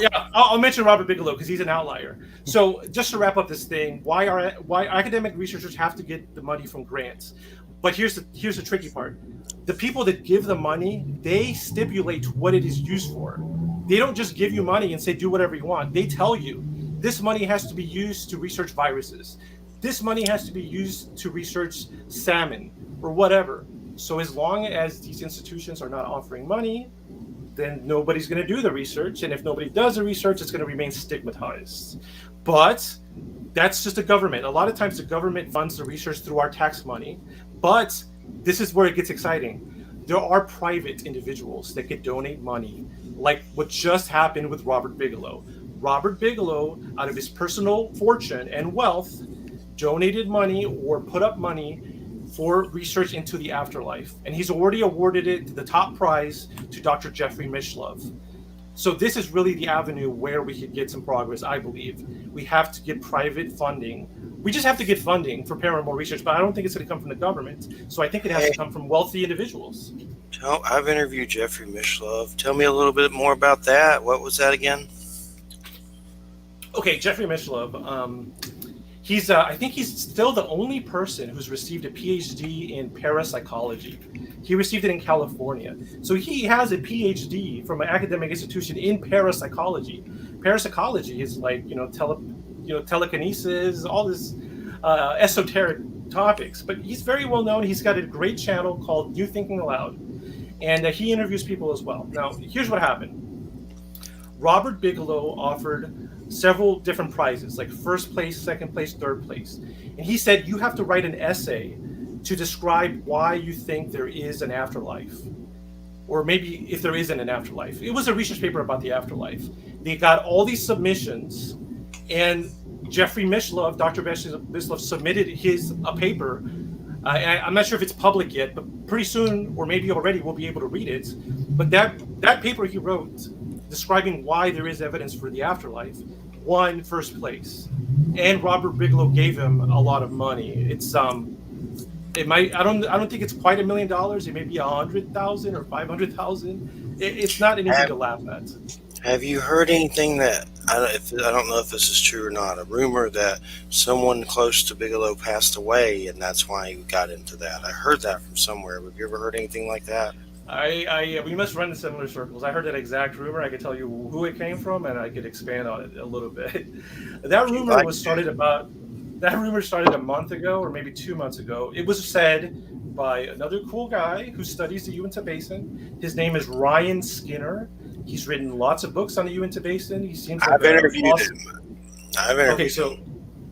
Yeah, I'll mention Robert Bigelow because he's an outlier. So just to wrap up this thing, why academic researchers have to get the money from grants? But here's the tricky part. The people that give the money, they stipulate what it is used for. They don't just give you money and say do whatever you want. They tell you this money has to be used to research viruses. This money has to be used to research salmon or whatever. So as long as these institutions are not offering money, then nobody's going to do the research. And if nobody does the research, it's going to remain stigmatized. But that's just the government. A lot of times the government funds the research through our tax money. But this is where it gets exciting. There are private individuals that could donate money, like what just happened with Robert Bigelow. Robert Bigelow, out of his personal fortune and wealth, donated money or put up money for research into the afterlife. And he's already awarded it the top prize to Dr. Jeffrey Mishlove. So this is really the avenue where we could get some progress, I believe. We have to get private funding. We just have to get funding for paranormal research, but I don't think it's going to come from the government. So I think it has to come from wealthy individuals. I've interviewed Jeffrey Mishlove. Tell me a little bit more about that. What was that again? Okay, Jeffrey Mishlove. I think he's still the only person who's received a PhD in parapsychology. He received it in California. So he has a PhD from an academic institution in parapsychology. Parapsychology is like, telekinesis, all this esoteric topics. But he's very well known. He's got a great channel called New Thinking Aloud. And he interviews people as well. Now, here's what happened. Robert Bigelow offered several different prizes, like first place, second place, third place. And he said, you have to write an essay to describe why you think there is an afterlife. Or maybe if there isn't an afterlife. It was a research paper about the afterlife. They got all these submissions, and Jeffrey Mishlove, Dr. Mishlove, submitted a paper. I'm not sure if it's public yet, but pretty soon, or maybe already, we'll be able to read it. But that paper he wrote describing why there is evidence for the afterlife, won first place, and Robert Bigelow gave him a lot of money. It might, I don't think it's quite $1 million. It may be 100,000 or 500,000. It's not anything to laugh at. Have you heard anything that I don't know if this is true or not? A rumor that someone close to Bigelow passed away, and that's why he got into that. I heard that from somewhere. Have you ever heard anything like that? We must run in similar circles. I heard that exact rumor. I could tell you who it came from, and I could expand on it a little bit. That rumor started a month ago, or maybe 2 months ago. It was said by another cool guy who studies the Uinta Basin. His name is Ryan Skinner. He's written lots of books on the Uinta Basin. He seems like I've interviewed him. Okay, so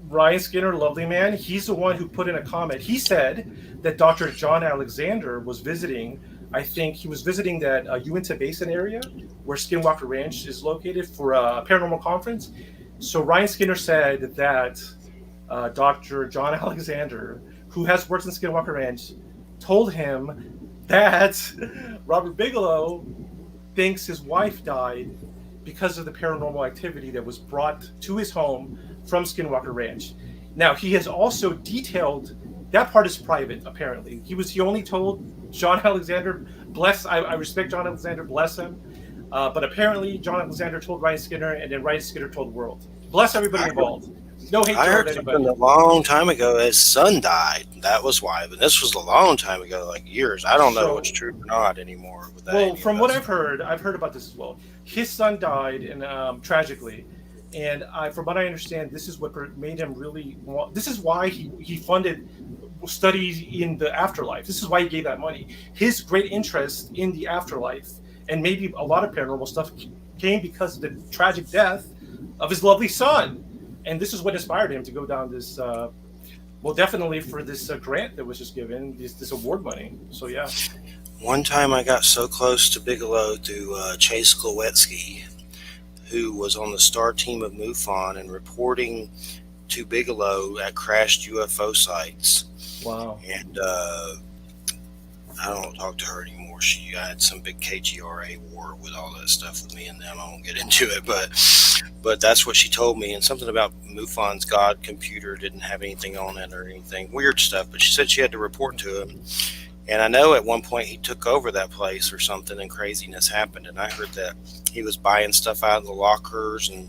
Ryan Skinner, lovely man. He's the one who put in a comment. He said that Dr. John Alexander was visiting. I think he was visiting that Uinta Basin area where Skinwalker Ranch is located for a paranormal conference. So Ryan Skinner said that Dr. John Alexander, who has worked in Skinwalker Ranch, told him that Robert Bigelow thinks his wife died because of the paranormal activity that was brought to his home from Skinwalker Ranch. Now, he has also detailed, that part is private, apparently. He only told John Alexander, I respect John Alexander, bless him. But apparently, John Alexander told Ryan Skinner, and then Ryan Skinner told the world. Bless everybody involved. No hate I heard toward something anybody. a long time ago. His son died. That was why. But this was a long time ago, like years. I don't know what's true or not anymore. With that, well, from what I've heard about this as well. His son died, and tragically, and from what I understand, this is what made him really want. This is why he funded studies in the afterlife. This is why he gave that money. His great interest in the afterlife, and maybe a lot of paranormal stuff, came because of the tragic death of his lovely son. And this is what inspired him to go down this, definitely for this grant that was just given, this award money. So, yeah. One time I got so close to Bigelow through Chase Glowetsky, who was on the star team of MUFON and reporting to Bigelow at crashed UFO sites. Wow. And I don't talk to her anymore. I had some big KGRA war with all that stuff with me and them. I won't get into it, but that's what she told me. And something about MUFON's God computer didn't have anything on it or anything weird stuff. But she said she had to report to him. And I know at one point he took over that place or something, and craziness happened. And I heard that he was buying stuff out of the lockers, and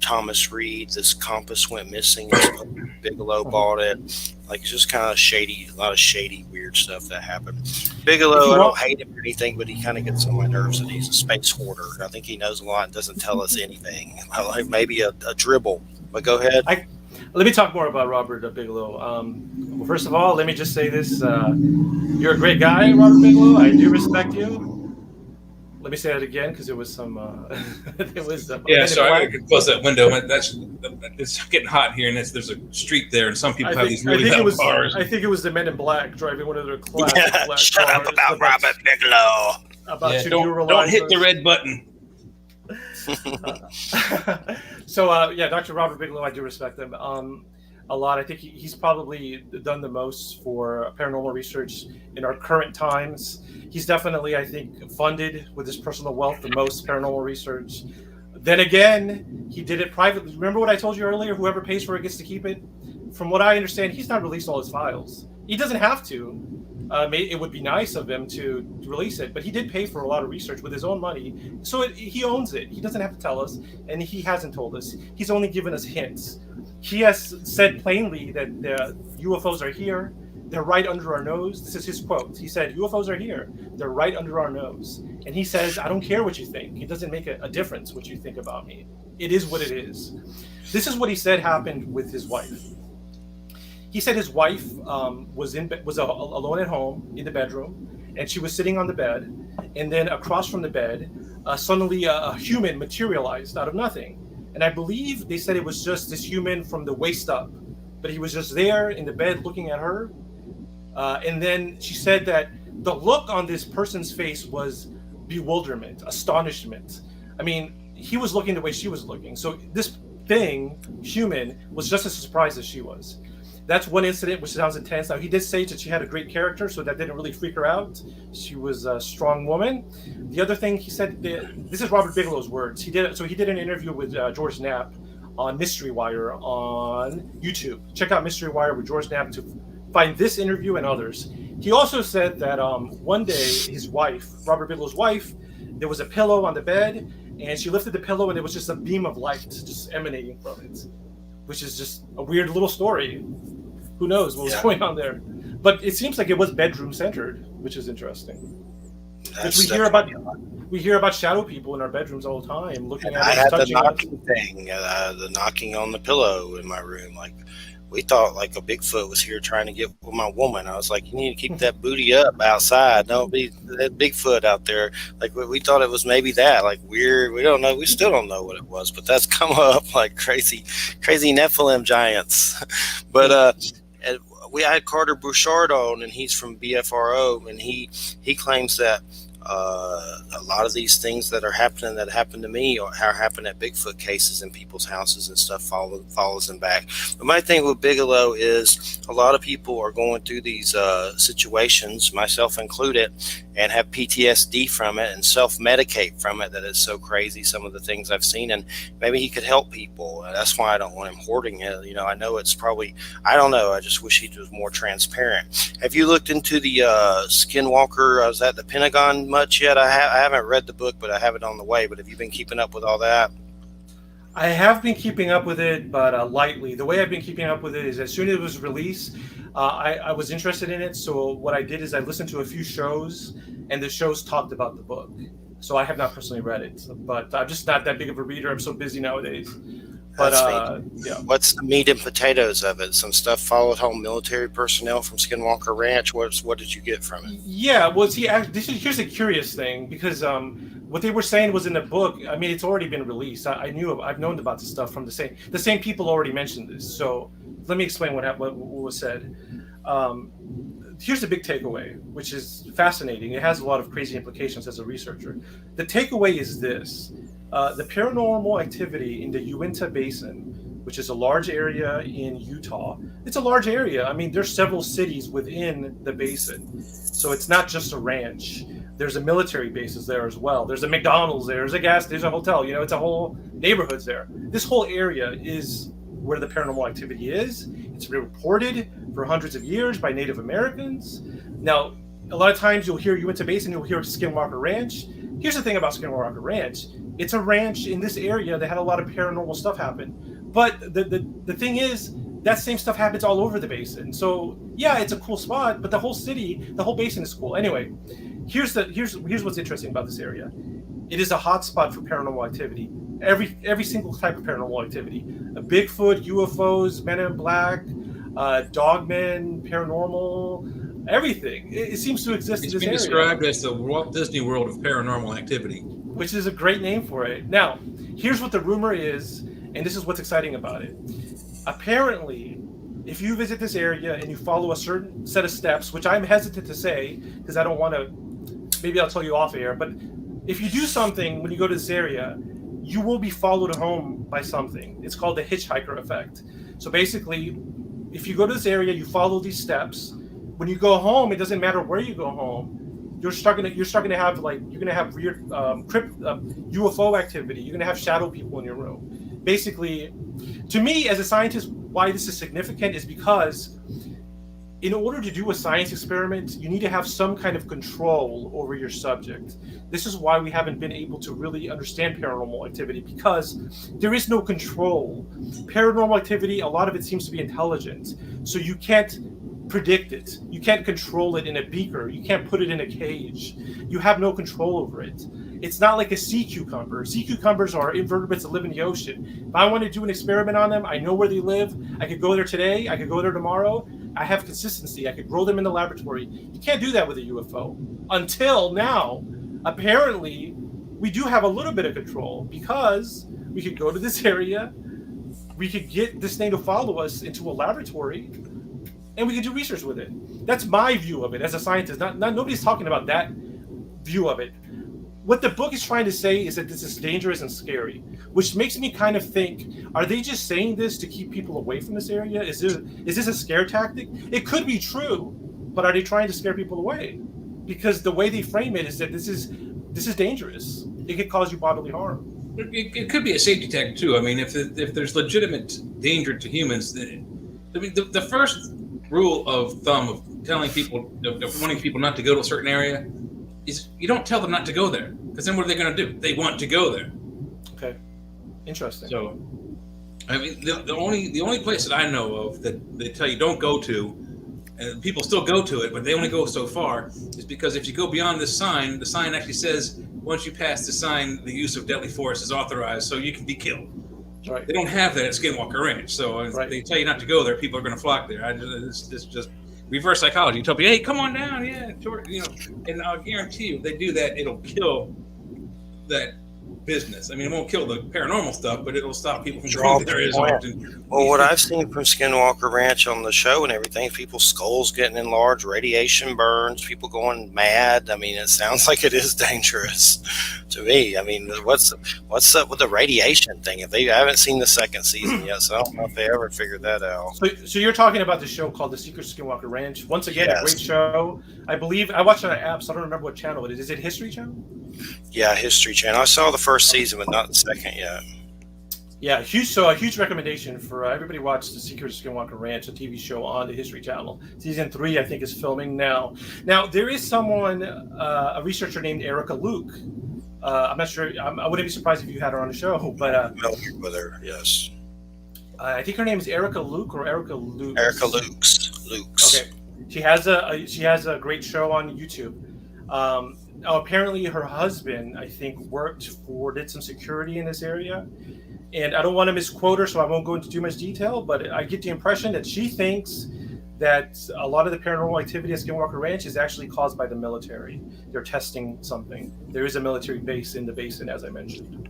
Thomas Reed, this compass went missing, and Bigelow bought it. Like, it's just kind of shady, a lot of shady, weird stuff that happened. Bigelow, I don't hate him or anything, but he kind of gets on my nerves that he's a space hoarder. I think he knows a lot and doesn't tell us anything. Like maybe a dribble. But go ahead. Let me talk more about Robert Bigelow. Well, first of all, let me just say this. You're a great guy, Robert Bigelow. I do respect you. Let me say that again because it was some. Yeah, sorry, I could close that window. It's getting hot here, and there's a street there, and some people have these really loud cars. I think it was the Men in Black driving one of their classic black shut cars. up about Robert Bigelow. Don't hit the red button. So, Dr. Robert Bigelow, I do respect him a lot. I think he's probably done the most for paranormal research in our current times. He's definitely, I think, funded with his personal wealth the most paranormal research. Then again, he did it privately. Remember what I told you earlier? Whoever pays for it gets to keep it. From what I understand, he's not released all his files. He doesn't have to. It would be nice of him to release it, but he did pay for a lot of research with his own money, so he owns it. He doesn't have to tell us, and he hasn't told us. He's only given us hints. He has said plainly that the UFOs are here. They're right under our nose. This is his quote. He said, UFOs are here. They're right under our nose. And he says, I don't care what you think. It doesn't make a difference what you think about me. It is what it is. This is what he said happened with his wife. He said his wife was alone at home in the bedroom, and she was sitting on the bed. And then across from the bed, suddenly a human materialized out of nothing. And I believe they said it was just this human from the waist up, but he was just there in the bed looking at her. And then she said that the look on this person's face was bewilderment, astonishment. I mean, he was looking the way she was looking. So this human, was just as surprised as she was. that's one incident which sounds intense. Now, he did say that she had a great character, so that didn't really freak her out. She was a strong woman. The other thing he said, this is Robert Bigelow's words. He did an interview with George Knapp on Mystery Wire on YouTube. Check out Mystery Wire with George Knapp to find this interview and others. He also said that one day his wife, Robert Bigelow's wife, there was a pillow on the bed, and she lifted the pillow, and it was just a beam of light just emanating from it, which is just a weird little story. Who knows what was going on there? But it seems like it was bedroom centered, which is interesting. Which we hear about shadow people in our bedrooms all the time, looking at us, I had the touching us. knocking thing, the knocking on the pillow in my room. Like, we thought like a Bigfoot was here trying to get with my woman. I was like, you need to keep that booty up outside. Don't be that Bigfoot out there. Like, we thought it was maybe that, like, weird. We don't know. We still don't know what it was, but that's come up like crazy Nephilim giants. But we had Carter Bouchard on, and he's from BFRO, and he claims that a lot of these things that happened to me or how happen at Bigfoot cases in people's houses and stuff follows them back. But my thing with Bigelow is a lot of people are going through these situations, myself included, and have PTSD from it and self-medicate from it, that it's so crazy, some of the things I've seen, and maybe he could help people. That's why I don't want him hoarding it. You know, I know it's probably, I don't know, I just wish he was more transparent. Have you looked into the Skinwalker? I was at the Pentagon much yet? I haven't read the book, but I have it on the way. But have you been keeping up with all that? I have been keeping up with it, but lightly. The way I've been keeping up with it is as soon as it was released, I was interested in it. So what I did is I listened to a few shows, and the shows talked about the book. So I have not personally read it, but I'm just not that big of a reader. I'm so busy nowadays. But yeah. What's the meat and potatoes of it? Some stuff followed home military personnel from Skinwalker Ranch. What did you get from it? Yeah, well, see, here's a curious thing, because what they were saying was in the book. I mean, it's already been released. I've known about this stuff from the same people already mentioned this. So let me explain what was said. Here's the big takeaway, which is fascinating. It has a lot of crazy implications as a researcher. The takeaway is this. The paranormal activity in the Uinta Basin, which is a large area in Utah. It's a large area. I mean, there's several cities within the basin. So it's not just a ranch. There's a military bases there as well. There's a McDonald's there. There's a hotel. You know, it's a whole neighborhoods there. This whole area is where the paranormal activity is. It's been reported for hundreds of years by Native Americans. Now, a lot of times you'll hear Uinta Basin, you'll hear Skinwalker Ranch. Here's the thing about Skinwalker Ranch. It's a ranch in this area that had a lot of paranormal stuff happen. But the thing is, that same stuff happens all over the basin. So yeah, it's a cool spot, but the whole city, the whole basin is cool. Anyway, here's what's interesting about this area. It is a hot spot for paranormal activity. Every single type of paranormal activity. A Bigfoot, UFOs, Men in Black, dogmen, paranormal, everything. It seems to exist in this area. It's been described as the Walt Disney World of paranormal activity. Which is a great name for it. Now, here's what the rumor is, and this is what's exciting about it. Apparently, if you visit this area and you follow a certain set of steps, which I'm hesitant to say because I don't want to, maybe I'll tell you off air, but if you do something when you go to this area, you will be followed home by something. It's called the hitchhiker effect. So basically, if you go to this area, you follow these steps. When you go home, it doesn't matter where you go home. You're starting to have you're gonna have weird UFO activity. You're gonna have shadow people in your room. Basically, to me as a scientist, why this is significant is because in order to do a science experiment, you need to have some kind of control over your subject. This is why we haven't been able to really understand paranormal activity, because there is no control. Paranormal activity, a lot of it seems to be intelligent, so you can't predict it. You can't control it in a beaker. You can't put it in a cage. You have no control over it. It's not like a sea cucumber. Sea cucumbers are invertebrates that live in the ocean. If I want to do an experiment on them, I know where they live. I could go there today. I could go there tomorrow. I have consistency. I could grow them in the laboratory. You can't do that with a UFO. Until now, apparently, we do have a little bit of control, because we could go to this area, we could get this thing to follow us into a laboratory, and we can do research with it. That's my view of it as a scientist. Not nobody's talking about that view of it. what the book is trying to say is that this is dangerous and scary, which makes me kind of think, are they just saying this to keep people away from this area? Is this a scare tactic? It could be true, but are they trying to scare people away? Because the way they frame it is that this is dangerous. It could cause you bodily harm. It could be a safety tactic too. I mean, if there's legitimate danger to humans, the first rule of thumb of telling people, of wanting people not to go to a certain area, is you don't tell them not to go there, because then what are they going to do? They want to go there. Okay, interesting. So, I mean, the only place that I know of that they tell you don't go to, and people still go to it, but they only go so far, is because if you go beyond this sign, the sign actually says once you pass the sign, the use of deadly force is authorized, so you can be killed. Right. They don't have that at Skinwalker Ranch, so if they tell you not to go there, people are going to flock there. It's just reverse psychology. You tell people, hey, come on down, and I'll guarantee you, if they do that, it'll kill that business. I mean, it won't kill the paranormal stuff, but it'll stop people from going there as often. Well, what I've seen from Skinwalker Ranch on the show and everything, people's skulls getting enlarged, radiation burns, people going mad. I mean, it sounds like it is dangerous to me. I mean, what's up with the radiation thing? I haven't seen the second season yet, so I don't know if they ever figured that out. So you're talking about the show called The Secret Skinwalker Ranch. Once again, a great show. I believe I watched it on an app, so I don't remember what channel it is. Is it History Channel? Yeah, History Channel. I saw the first season, but not the second yet. Yeah, a huge recommendation for everybody. Watch The Secret Skinwalker Ranch, a TV show on the History Channel. Season 3, I think, is filming now. Now, there is someone, a researcher named Erica Luke. I'm not sure. I wouldn't be surprised if you had her on the show, but I'm familiar with her, yes. I think her name is Erica Luke or Erica Luke. Erica Lukes. Okay, she has a great show on YouTube. Apparently, her husband, I think, did some security in this area. And I don't want to misquote her, so I won't go into too much detail, but I get the impression that she thinks that a lot of the paranormal activity at Skinwalker Ranch is actually caused by the military. They're testing something. There is a military base in the basin, as I mentioned.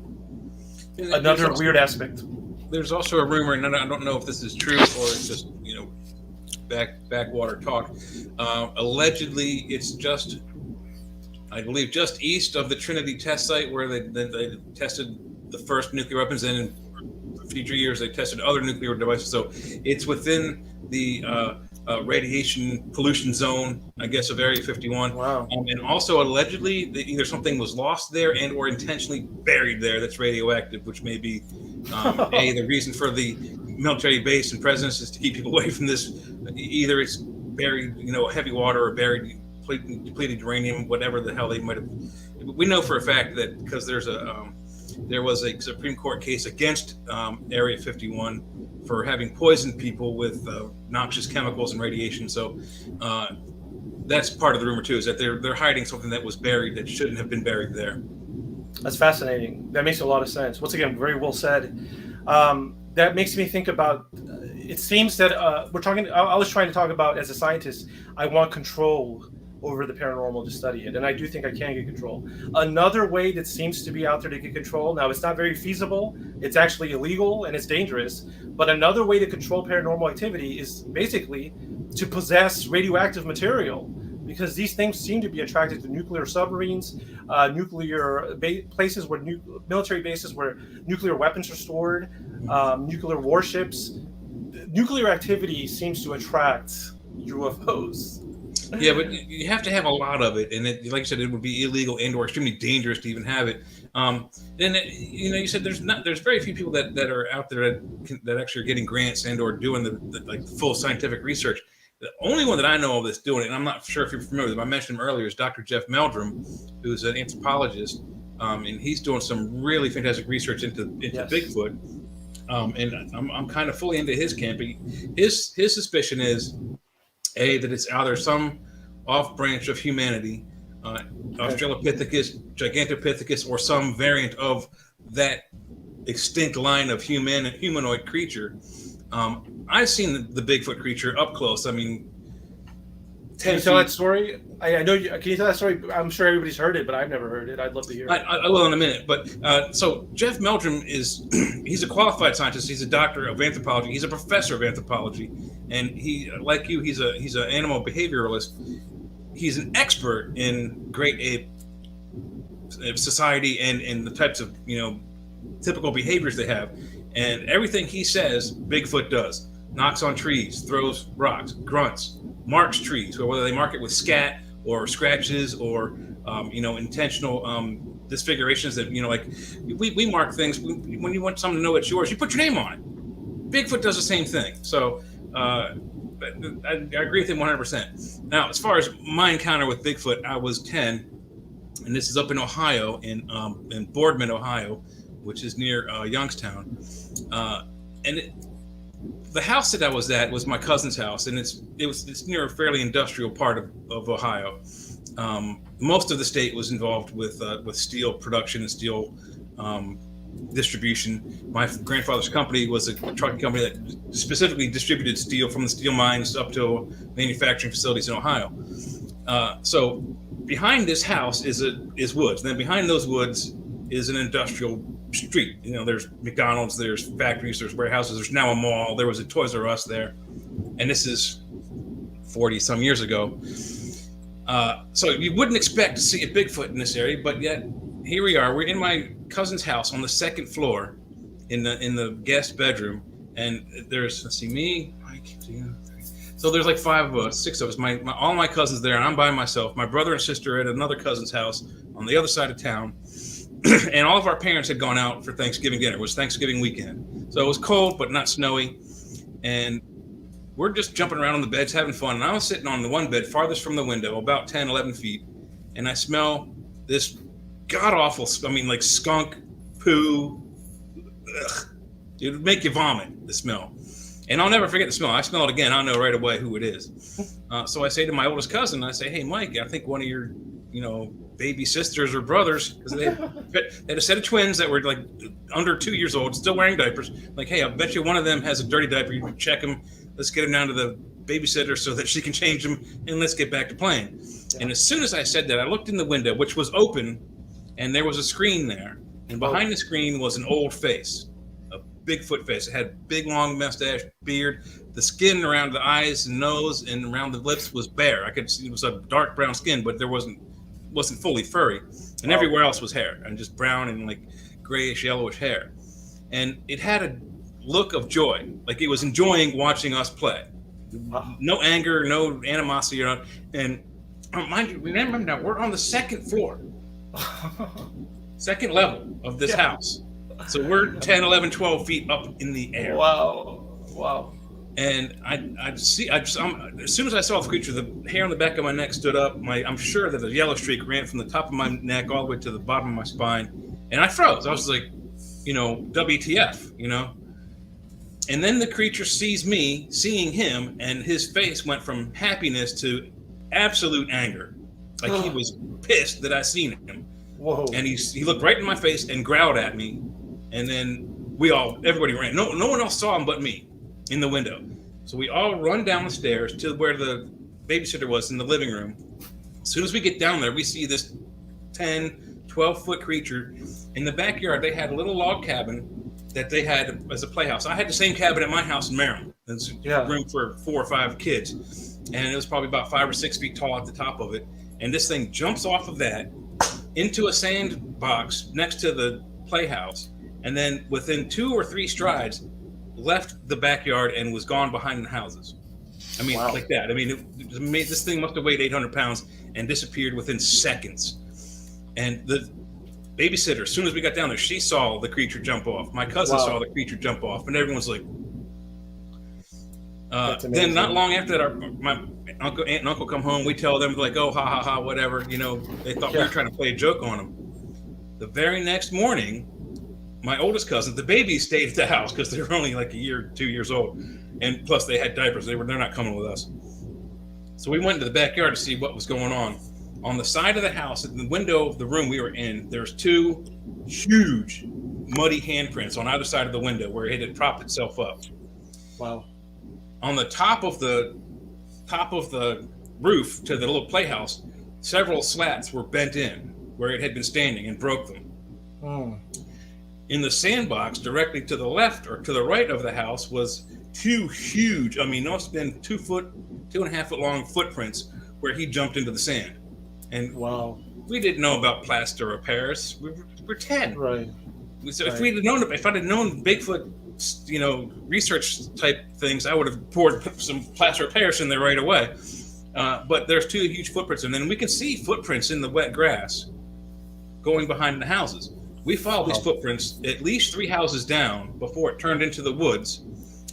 Another weird aspect. There's also a rumor, and I don't know if this is true or it's just, backwater talk. Allegedly, it's just, I believe, just east of the Trinity test site where they tested the first nuclear weapons, and in future years they tested other nuclear devices. So it's within the radiation pollution zone, I guess, of Area 51. Wow. And also allegedly, either something was lost there and or intentionally buried there that's radioactive, which may be the reason for the military base and presence is to keep people away from this. Either it's buried, heavy water, or buried depleted uranium, whatever the hell they might have. We know for a fact that because there was a Supreme Court case against Area 51 for having poisoned people with noxious chemicals and radiation. So that's part of the rumor too, is that they're hiding something that was buried that shouldn't have been buried there. That's fascinating. That makes a lot of sense. Once again, very well said. That makes me think about. It seems that we're talking. I was trying to talk about, as a scientist, I want control over the paranormal to study it, and I do think I can get control. Another way that seems to be out there to get control, now it's not very feasible, it's actually illegal and it's dangerous, but another way to control paranormal activity is basically to possess radioactive material, because these things seem to be attracted to nuclear submarines, places where military bases where nuclear weapons are stored, nuclear warships. Nuclear activity seems to attract UFOs. Yeah, but you have to have a lot of it, and like you said, it would be illegal and/or extremely dangerous to even have it. Then you said there's very few people that are out there that actually are getting grants and/or doing the full scientific research. The only one that I know of that's doing it, and I'm not sure if you're familiar with him, I mentioned him earlier, is Dr. Jeff Meldrum, who's an anthropologist, and he's doing some really fantastic research into Yes. Bigfoot. And I'm kind of fully into his camp. His suspicion is that it's either some off branch of humanity, Australopithecus, Gigantopithecus, or some variant of that extinct line of humanoid creature. I've seen the Bigfoot creature up close. I mean, Can you tell that story? I know you. Can you tell that story? I'm sure everybody's heard it, but I've never heard it. I'd love to hear it. I will in a minute. But so Jeff Meldrum he's a qualified scientist. He's a doctor of anthropology. He's a professor of anthropology, and he, like you, he's an animal behavioralist. He's an expert in great ape society and the types of, typical behaviors they have. And everything he says, Bigfoot does. Knocks on trees, throws rocks, grunts, marks trees, or whether they mark it with scat or scratches or, intentional disfigurations that, like we mark things. When you want someone to know it's yours, you put your name on it. Bigfoot does the same thing. So I agree with him 100%. Now, as far as my encounter with Bigfoot, I was 10, and this is up in Ohio, in Boardman, Ohio, which is near Youngstown. The house that I was at was my cousin's house, and it's near a fairly industrial part of Ohio. Most of the state was involved with steel production and steel distribution. My grandfather's company was a trucking company that specifically distributed steel from the steel mines up to manufacturing facilities in Ohio. So behind this house is woods. Then behind those woods is an industrial street. There's McDonald's, there's factories, there's warehouses, there's now a mall. There was a Toys R Us there, and this is 40 some years ago. So you wouldn't expect to see a Bigfoot in this area, but yet here we are. We're in my cousin's house on the second floor, in the guest bedroom, and there's me, Mike, so there's like 5 of us, 6 of us. All my cousins there, and I'm by myself. My brother and sister at another cousin's house on the other side of town. And all of our parents had gone out for Thanksgiving dinner. It was Thanksgiving weekend. So it was cold, but not snowy. And we're just jumping around on the beds, having fun. And I was sitting on the one bed farthest from the window, about 10, 11 feet. And I smell this god-awful, like skunk, poo. Ugh. It would make you vomit, the smell. And I'll never forget the smell. I smell it again. I'll know right away who it is. So I say to my oldest cousin, I say, hey, Mike, I think one of your, baby sisters or brothers, because they had a set of twins that were like under 2 years old, still wearing diapers. Like, hey, I bet you one of them has a dirty diaper. You can check them. Let's get him down to the babysitter so that she can change them, and let's get back to playing. Yeah. And as soon as I said that, I looked in the window, which was open, and there was a screen there. And behind the screen was an old face, a Bigfoot face. It had big, long mustache, beard. The skin around the eyes and nose and around the lips was bare. I could see it was a dark brown skin, but there wasn't fully furry, and everywhere else was hair, and just brown and like grayish, yellowish hair. And it had a look of joy, like it was enjoying watching us play. No anger, no animosity, and mind you, remember now, we're on the second floor, second level of this house. So we're 10, 11, 12 feet up in the air. Wow. And as soon as I saw the creature, the hair on the back of my neck stood up. I'm sure that a yellow streak ran from the top of my neck all the way to the bottom of my spine, and I froze. I was like, WTF, And then the creature sees me, seeing him, and his face went from happiness to absolute anger. Like he was pissed that I seen him. Whoa! And he looked right in my face and growled at me, and then everybody ran. No one else saw him but me in the window. So we all run down the stairs to where the babysitter was in the living room. As soon as we get down there, we see this 10, 12-foot creature. In the backyard, they had a little log cabin that they had as a playhouse. I had the same cabin at my house in Maryland. There's room for 4 or 5 kids. And it was probably about 5 or 6 feet tall at the top of it. And this thing jumps off of that into a sandbox next to the playhouse. And then within 2 or 3 strides, left the backyard and was gone behind the houses. I mean, like that. I mean, this thing must have weighed 800 pounds and disappeared within seconds. And the babysitter, as soon as we got down there, she saw the creature jump off. My cousin saw the creature jump off, and everyone's like, then not long after that, my aunt and uncle come home. We tell them like, oh, ha, ha, ha, whatever. They thought we were trying to play a joke on them. The very next morning, my oldest cousin, the babies stayed at the house because they were only like 2 years old. And plus they had diapers. They're not coming with us. So we went into the backyard to see what was going on. On the side of the house, in the window of the room we were in, there's 2 huge muddy handprints on either side of the window where it had propped itself up. Wow. On the top of the roof to the little playhouse, several slats were bent in where it had been standing and broke them. In the sandbox directly to the left or to the right of the house was 2 huge, must have been 2.5 foot long footprints where he jumped into the sand. And we didn't know about plaster of Paris. We're 10. Right. So Right. if I'd have known Bigfoot, research type things, I would have poured some plaster of Paris in there right away. But there's 2 huge footprints, and then we can see footprints in the wet grass going behind the houses. We followed these footprints at least 3 houses down before it turned into the woods.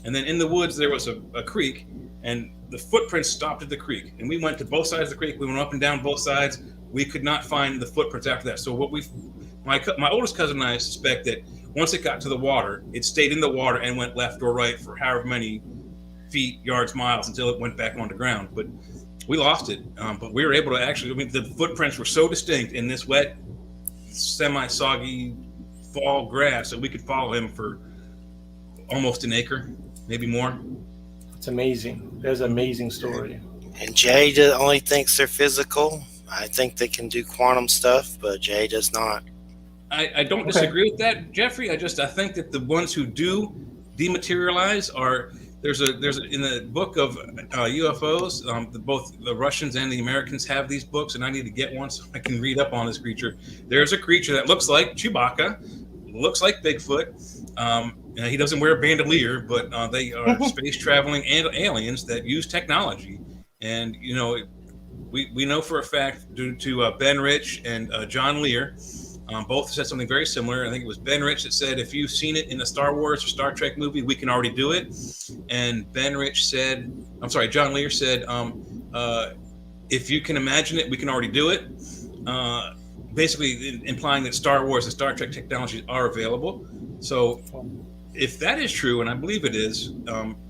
And then in the woods, there was a creek, and the footprints stopped at the creek. And we went to both sides of the creek. We went up and down both sides. We could not find the footprints after that. So my oldest cousin and I suspect that once it got to the water, it stayed in the water and went left or right for however many feet, yards, miles until it went back on the ground. But we lost it. But we were able to the footprints were so distinct in this wet, semi-soggy fall grass that we could follow him for almost an acre, maybe more. It's amazing. There's an amazing story. And Jay only thinks they're physical. I think they can do quantum stuff, but Jay does not. I don't disagree with that, Jeffrey. I think that the ones who do dematerialize are there's in the book of UFOs. Both the Russians and the Americans have these books, and I need to get one so I can read up on this creature. There's a creature that looks like Chewbacca, looks like Bigfoot. He doesn't wear a bandolier, but they are space traveling and aliens that use technology. And we know for a fact, due to Ben Rich and John Lear, both said something very similar. I think it was Ben Rich that said, if you've seen it in a Star Wars or Star Trek movie, we can already do it. And John Lear said, if you can imagine it, we can already do it. Basically implying that Star Wars and Star Trek technologies are available. So if that is true, and I believe it is,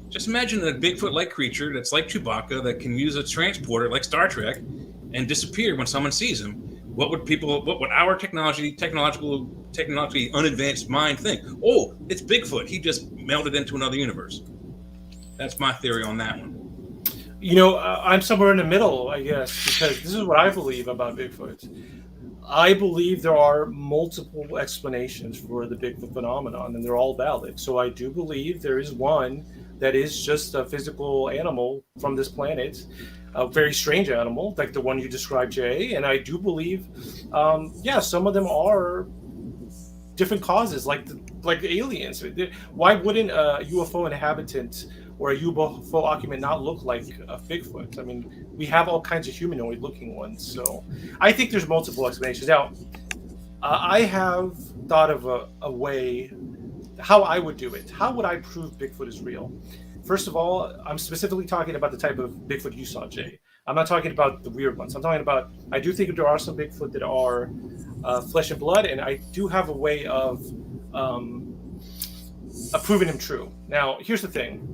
just imagine a Bigfoot-like creature that's like Chewbacca that can use a transporter like Star Trek and disappear when someone sees him. What would our technologically unadvanced mind think? Oh, it's Bigfoot. He just melded into another universe. That's my theory on that one. I'm somewhere in the middle, I guess, because this is what I believe about Bigfoot. I believe there are multiple explanations for the Bigfoot phenomenon, and they're all valid. So I do believe there is one that is just a physical animal from this planet, a very strange animal, like the one you described, Jay. And I do believe, some of them are different causes, like aliens. Why wouldn't a UFO inhabitant or a UFO occupant not look like a Bigfoot? I mean, we have all kinds of humanoid-looking ones. So I think there's multiple explanations. Now, I have thought of a way how I would do it. How would I prove Bigfoot is real? First of all, I'm specifically talking about the type of Bigfoot you saw, Jay. I'm not talking about the weird ones. I'm talking about, I do think there are some Bigfoot that are flesh and blood, and I do have a way of proving him true. Now, here's the thing.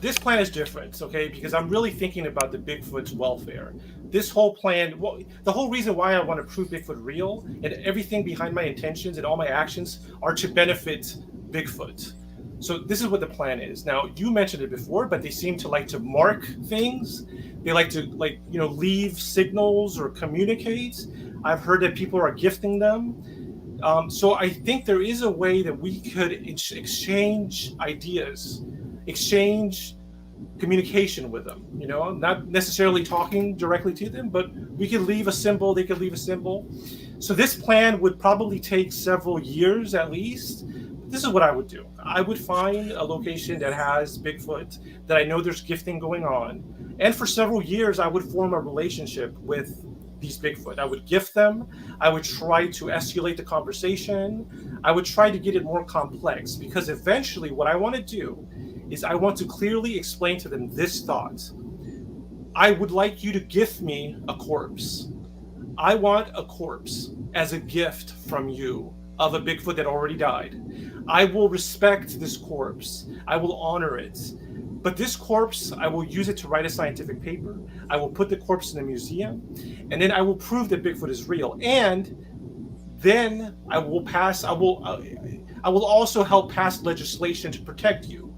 This plan is different, okay? Because I'm really thinking about the Bigfoot's welfare. This whole plan, the whole reason why I want to prove Bigfoot real and everything behind my intentions and all my actions are to benefit Bigfoot. So this is what the plan is. Now, you mentioned it before, but they seem to like to mark things. They like to leave signals or communicate. I've heard that people are gifting them. So I think there is a way that we could exchange ideas, exchange communication with them, not necessarily talking directly to them, but we could leave a symbol, they could leave a symbol. So this plan would probably take several years at least. This is what I would do. I would find a location that has Bigfoot, that I know there's gifting going on. And for several years, I would form a relationship with these Bigfoot. I would gift them. I would try to escalate the conversation. I would try to get it more complex, because eventually what I want to do is I want to clearly explain to them this thought. I would like you to gift me a corpse. I want a corpse as a gift from you of a Bigfoot that already died. I will respect this corpse. I will honor it. But this corpse, I will use it to write a scientific paper. I will put the corpse in a museum, and then I will prove that Bigfoot is real. And then I will also help pass legislation to protect you,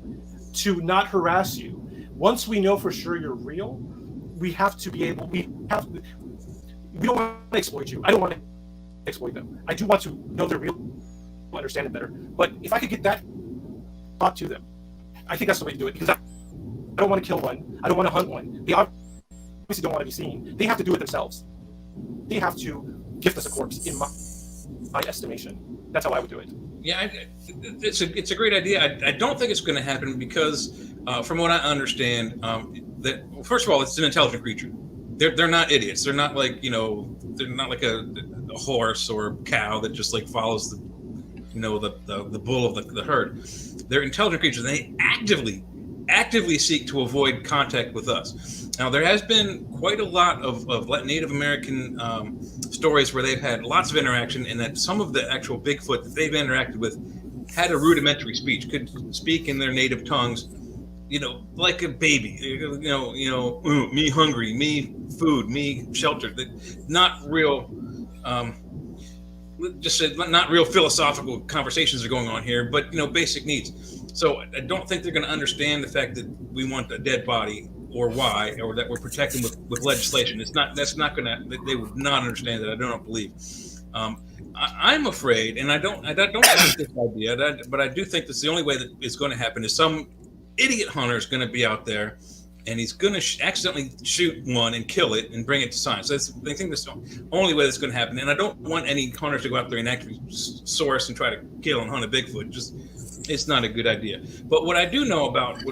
to not harass you. Once we know for sure you're real, we don't want to exploit you. I don't want to exploit them. I do want to know they're real, understand it better. But if I could get that thought to them, I think that's the way to do it, because I don't want to kill one. I don't want to hunt one. They obviously don't want to be seen. They have to do it themselves. They have to gift us a corpse, in my estimation. That's how I would do it. Yeah, it's a great idea. I don't think it's going to happen because, from what I understand, that first of all, it's an intelligent creature. They're not idiots. They're not like they're not like a horse or cow that just like follows the bull of the herd. They're intelligent creatures. And they actively seek to avoid contact with us. Now, there has been quite a lot of Native American stories where they've had lots of interaction, and that some of the actual Bigfoot that they've interacted with had a rudimentary speech, could speak in their native tongues, like a baby, me hungry, me food, me shelter. Not real, just said, not real philosophical conversations are going on here, but basic needs. So I don't think they're going to understand the fact that we want a dead body, or why, or that we're protecting with legislation. That's not going to. They would not understand that. I don't believe. I'm afraid, and I don't like this idea, but I do think that's the only way that it's going to happen is some idiot hunter is going to be out there, and he's going to accidentally shoot one and kill it and bring it to science. I think that's the only way that's going to happen. And I don't want any hunters to go out there and actually source and try to kill and hunt a Bigfoot. It's not a good idea. But what I do know about,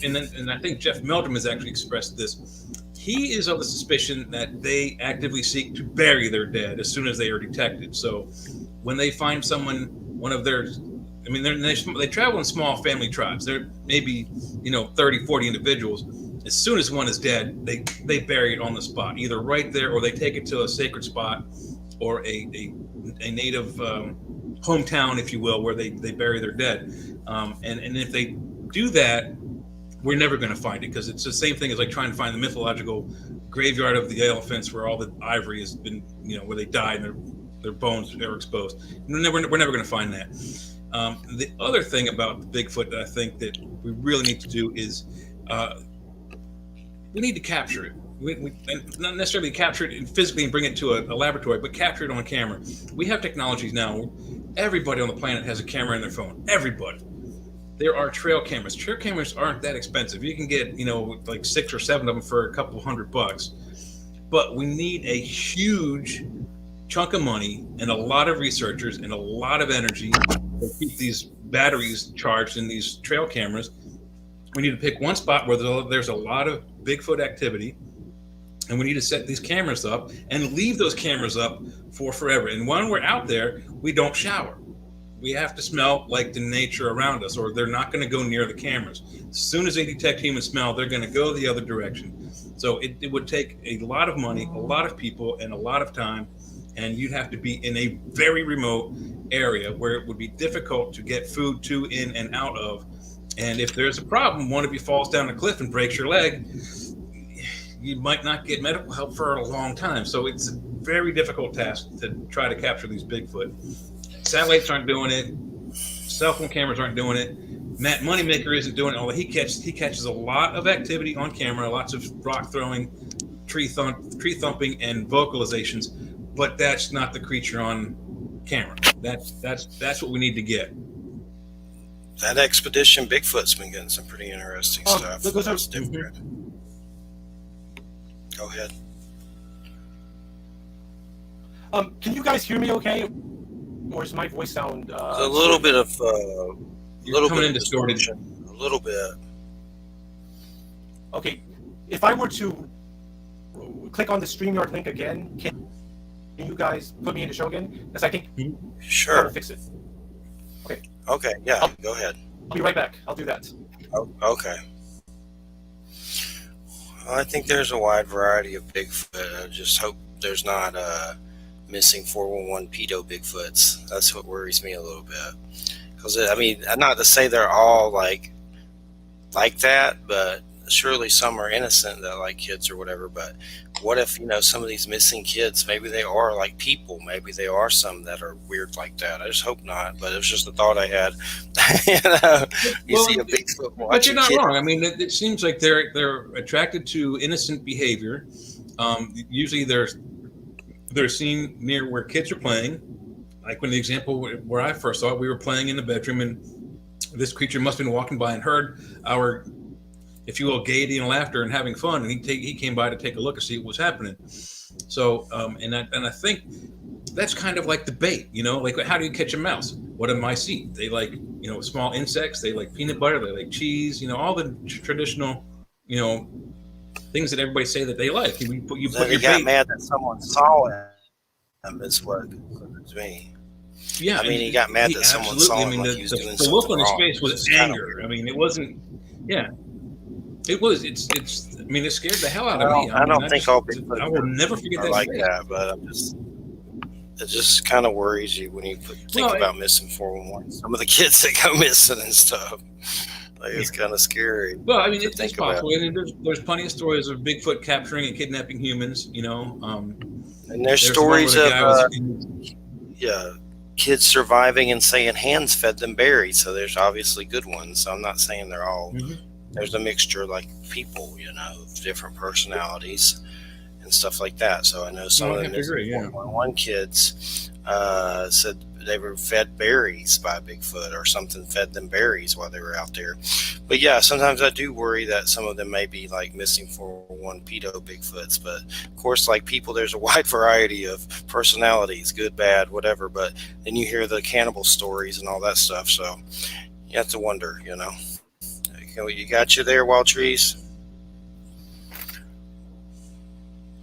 and I think Jeff Meldrum has actually expressed this, he is of the suspicion that they actively seek to bury their dead as soon as they are detected. So when they find someone, one of their, they travel in small family tribes. They're maybe 30, 40 individuals. As soon as one is dead, they bury it on the spot, either right there, or they take it to a sacred spot or a native hometown, if you will, where they bury their dead. And if they do that, we're never going to find it, because it's the same thing as like trying to find the mythological graveyard of the elephants where all the ivory has been, where they died and their bones are exposed. We're never going to find that. The other thing about Bigfoot that I think that we really need to do is we need to capture it. We not necessarily capture it physically and bring it to a laboratory, but capture it on camera. We have technologies now. Everybody on the planet has a camera in their phone. Everybody. There are trail cameras. Trail cameras aren't that expensive. You can get, like 6 or 7 of them for a couple $100. But we need a huge chunk of money and a lot of researchers and a lot of energy to keep these batteries charged in these trail cameras. We need to pick one spot where there's a lot of Bigfoot activity, and we need to set these cameras up and leave those cameras up for forever. And when we're out there, we don't shower. We have to smell like the nature around us, or they're not going to go near the cameras. As soon as they detect human smell, they're going to go the other direction. So it would take a lot of money, a lot of people, and a lot of time, and you'd have to be in a very remote area where it would be difficult to get food to, in, and out of. And if there's a problem, one of you falls down a cliff and breaks your leg, you might not get medical help for a long time. So it's a very difficult task to try to capture these Bigfoot. Satellites aren't doing it. Cell phone cameras aren't doing it. Matt Moneymaker isn't doing it. Although he catches a lot of activity on camera, lots of rock throwing, tree thumping, and vocalizations. But that's not the creature on camera. That's what we need to get. That expedition Bigfoot's been getting some pretty interesting stuff. Those different. Go ahead. Can you guys hear me okay? Or does my voice sound a little bit of little bit distorted. A little bit. Okay. If I were to click on the StreamYard link again, can you guys put me in the show again? Because I think sure. I'll fix it. Okay. Okay, yeah, go ahead. I'll be right back. I'll do that. Oh, okay. Well, I think there's a wide variety of Bigfoot. I just hope there's not missing 411 pedo Bigfoots. That's what worries me a little bit. Because, not to say they're all like that, but surely some are innocent that like kids or whatever. But what if, some of these missing kids, maybe they are like people. Maybe they are some that are weird like that. I just hope not. But it was just a thought I had. You see a Bigfoot watching. But you're not wrong. It seems like they're attracted to innocent behavior. Usually they're seen near where kids are playing. Like when the example where I first saw it, we were playing in the bedroom, and this creature must have been walking by and heard our if you will, gaiety and laughter and having fun. And he came by to take a look and see what was happening. So, and I think that's kind of like the bait, like how do you catch a mouse? What do mice eat? They like, small insects. They like peanut butter. They like cheese. All the traditional, things that everybody say that they like. You put He your got bait. mad that someone saw him. Is what it's me. Yeah, I mean, he got mad that someone saw him. Like he was doing the look something on his wrong. face was anger. I mean, it wasn't. Yeah, it was. It's. I mean, it scared the hell out of me. I don't think all Bigfoot I will never forget are that. like that, but it just kind of worries you when you think about missing 411. Some of the kids that go missing and stuff. Like, it's kind of scary. Well, I mean, it's possible. I mean, there's plenty of stories of Bigfoot capturing and kidnapping humans. And there's stories of kids surviving and saying hands fed them berries. So there's obviously good ones. So I'm not saying they're all. Mm-hmm. There's a mixture like people, of different personalities and stuff like that. So I know some of them. One kids said they were fed berries by Bigfoot or something fed them berries while they were out there. But yeah, sometimes I do worry that some of them may be like missing 411 pedo Bigfoots. But of course, like people, there's a wide variety of personalities, good, bad, whatever. But then you hear the cannibal stories and all that stuff. So you have to wonder, You got you there, Wild Trees?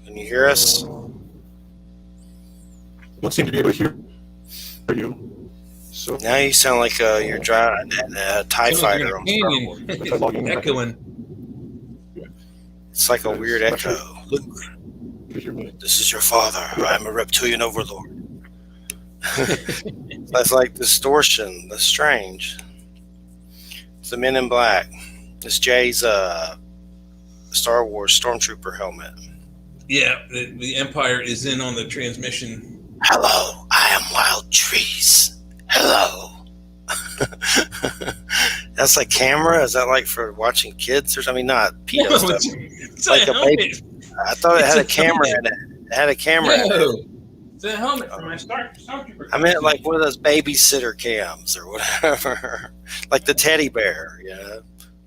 Can you hear us? Don't seem to be able to hear you. So now you sound like you're driving a TIE fighter on Star Wars. Echoing. It's like a weird echo. This is your father. I'm a reptilian overlord. That's like distortion. That's strange. It's the Men in Black. It's Jay's Star Wars Stormtrooper helmet. Yeah, the Empire is in on the transmission. Hello, I am Wild Trees. Hello. That's like camera? Is that like for watching kids? I mean, not pedo stuff. It's like a baby. I thought it had a camera in it. It had a camera in it. It's a helmet for my Stormtrooper. I meant like one of those babysitter cams or whatever. Like the teddy bear,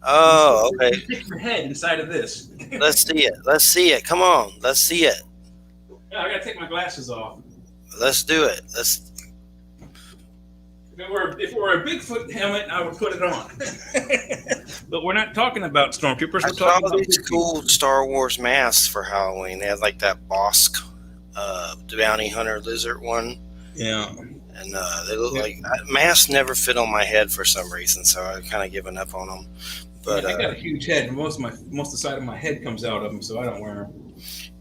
Oh, okay. Stick your head inside of this. Let's see it. Come on. Let's see it. Yeah, I gotta take my glasses off. Let's do it. If it were a Bigfoot helmet, I would put it on. But we're not talking about Stormtroopers. We're talking about these cool Star Wars masks for Halloween. They had like that Bosk, the bounty hunter lizard one. Yeah. And they look like masks never fit on my head for some reason, so I've kind of given up on them. But I got a huge head, and most of the side of my head comes out of them, so I don't wear them.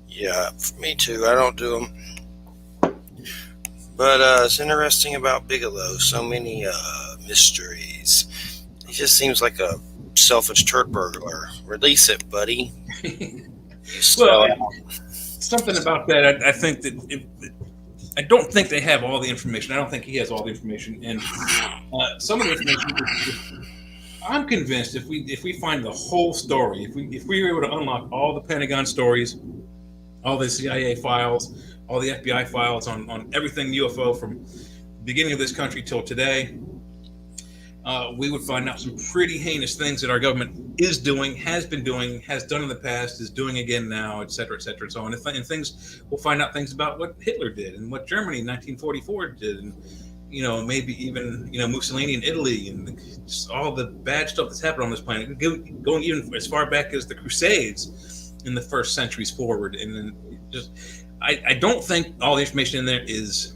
Yeah, me too. I don't do them. But it's interesting about Bigelow. So many mysteries. He just seems like a selfish turd burglar. Release it, buddy. Well, something about that. I think that I don't think they have all the information. I don't think he has all the information, and some of the information. I'm convinced if we find the whole story, if we were able to unlock all the Pentagon stories, all the CIA files, all the FBI files on everything UFO from the beginning of this country till today, we would find out some pretty heinous things that our government is doing, has been doing, has done in the past, is doing again now, et cetera, and so on. And things, we'll find out things about what Hitler did and what Germany in 1944 did, and maybe even Mussolini in Italy, and just all the bad stuff that's happened on this planet, going even as far back as the Crusades in the first centuries forward. And then just I don't think all the information in there is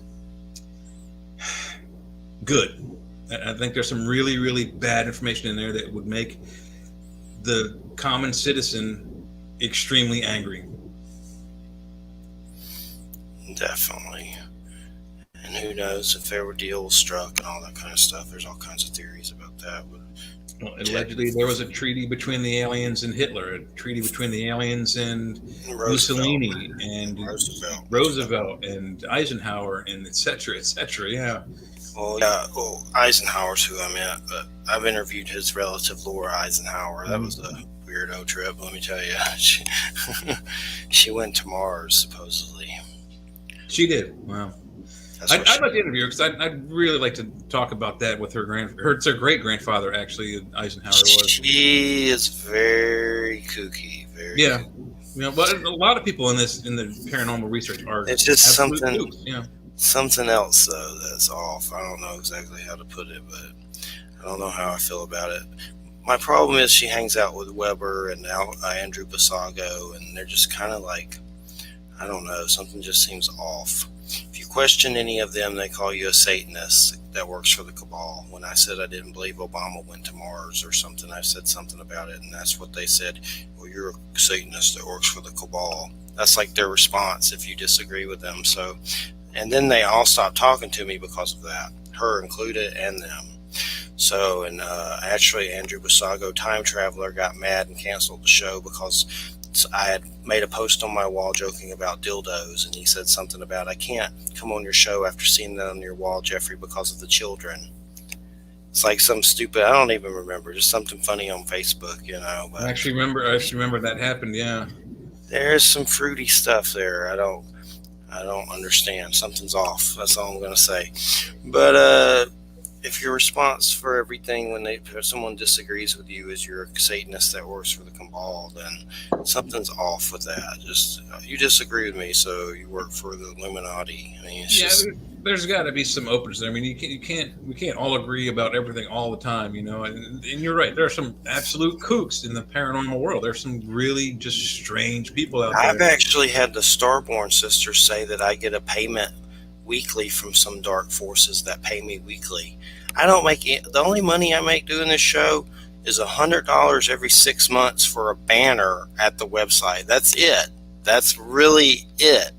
good. I think there's some really, really bad information in there that would make the common citizen extremely angry. Definitely. And who knows if there were deals struck and all that kind of stuff. There's all kinds of theories about that. Well, allegedly, there was a treaty between the aliens and Hitler, a treaty between the aliens and Mussolini and Roosevelt and Eisenhower and et cetera, yeah. Well, yeah, Eisenhower's who I meant, but I've interviewed his relative Laura Eisenhower. That was a weirdo trip, let me tell you. She went to Mars, supposedly. She did. Wow. That's what I'd like to interview her because I'd really like to talk about that with her great grandfather, actually, Eisenhower was. She is very kooky. Very Yeah. kooky. You know, but a lot of people in the paranormal research are It's just absolute something. kooks, yeah. Something else though that's off. I don't know exactly how to put it, but I don't know how I feel about it. My problem is she hangs out with Weber and Andrew Basago, and they're just kind of like, I don't know, something just seems off. If you question any of them, they call you a Satanist that works for the cabal. When I said I didn't believe Obama went to Mars or something, I said something about it, and that's what they said. Well, you're a Satanist that works for the cabal. That's like their response if you disagree with them. So, and then they all stopped talking to me because of that, her included and them. So, and actually, Andrew Basago, Time Traveler, got mad and canceled the show because I had made a post on my wall joking about dildos, and he said something about, I can't come on your show after seeing that on your wall, Jeffrey, because of the children. It's like some stupid, I don't even remember, just something funny on Facebook, you know. But I actually remember that happened, yeah. there's some fruity stuff there. I don't understand. Something's off. That's all I'm going to say. But if your response for everything if someone disagrees with you is you're a Satanist that works for the cabal, then something's off with that. Just you disagree with me, so you work for the Illuminati. I mean, there's got to be some openness there. I mean, we can't all agree about everything all the time, you know. And you're right. There are some absolute kooks in the paranormal world. There's some really just strange people out there. I've actually had the Starborn sisters say that I get a payment weekly from some dark forces that pay me weekly. I don't make it. The only money I make doing this show is $100 every 6 months for a banner at the website. That's it. That's really it.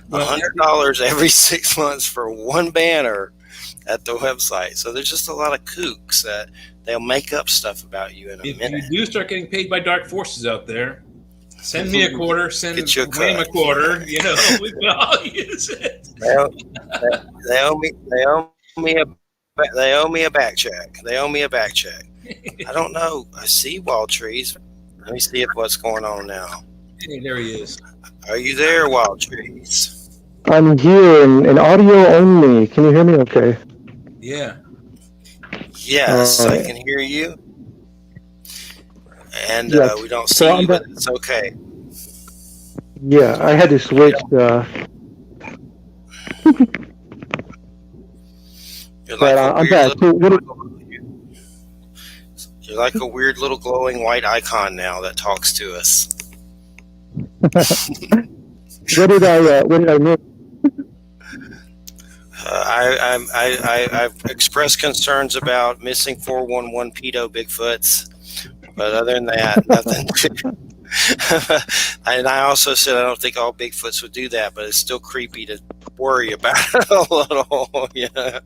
$100 every 6 months for one banner at the website. So there's just a lot of kooks that they'll make up stuff about you in a minute. If you do start getting paid by dark forces out there, send me a quarter, send Wayne a quarter. You know, we can all use it. They owe me a back check. They owe me a back check. I don't know. I see Wild Trees. Let me see what's going on now. Hey, there he is. Are you there, Wild Trees? I'm here in audio only. Can you hear me okay? Yeah. Yes, I can hear you. And we don't see you, but it's okay. Yeah, I had to switch. You're like a I'm back. You're like a weird little glowing white icon now that talks to us. What did I miss? I've expressed concerns about missing 411 pedo Bigfoots, but other than that, nothing. And I also said I don't think all Bigfoots would do that, but it's still creepy to worry about it a little. Yeah.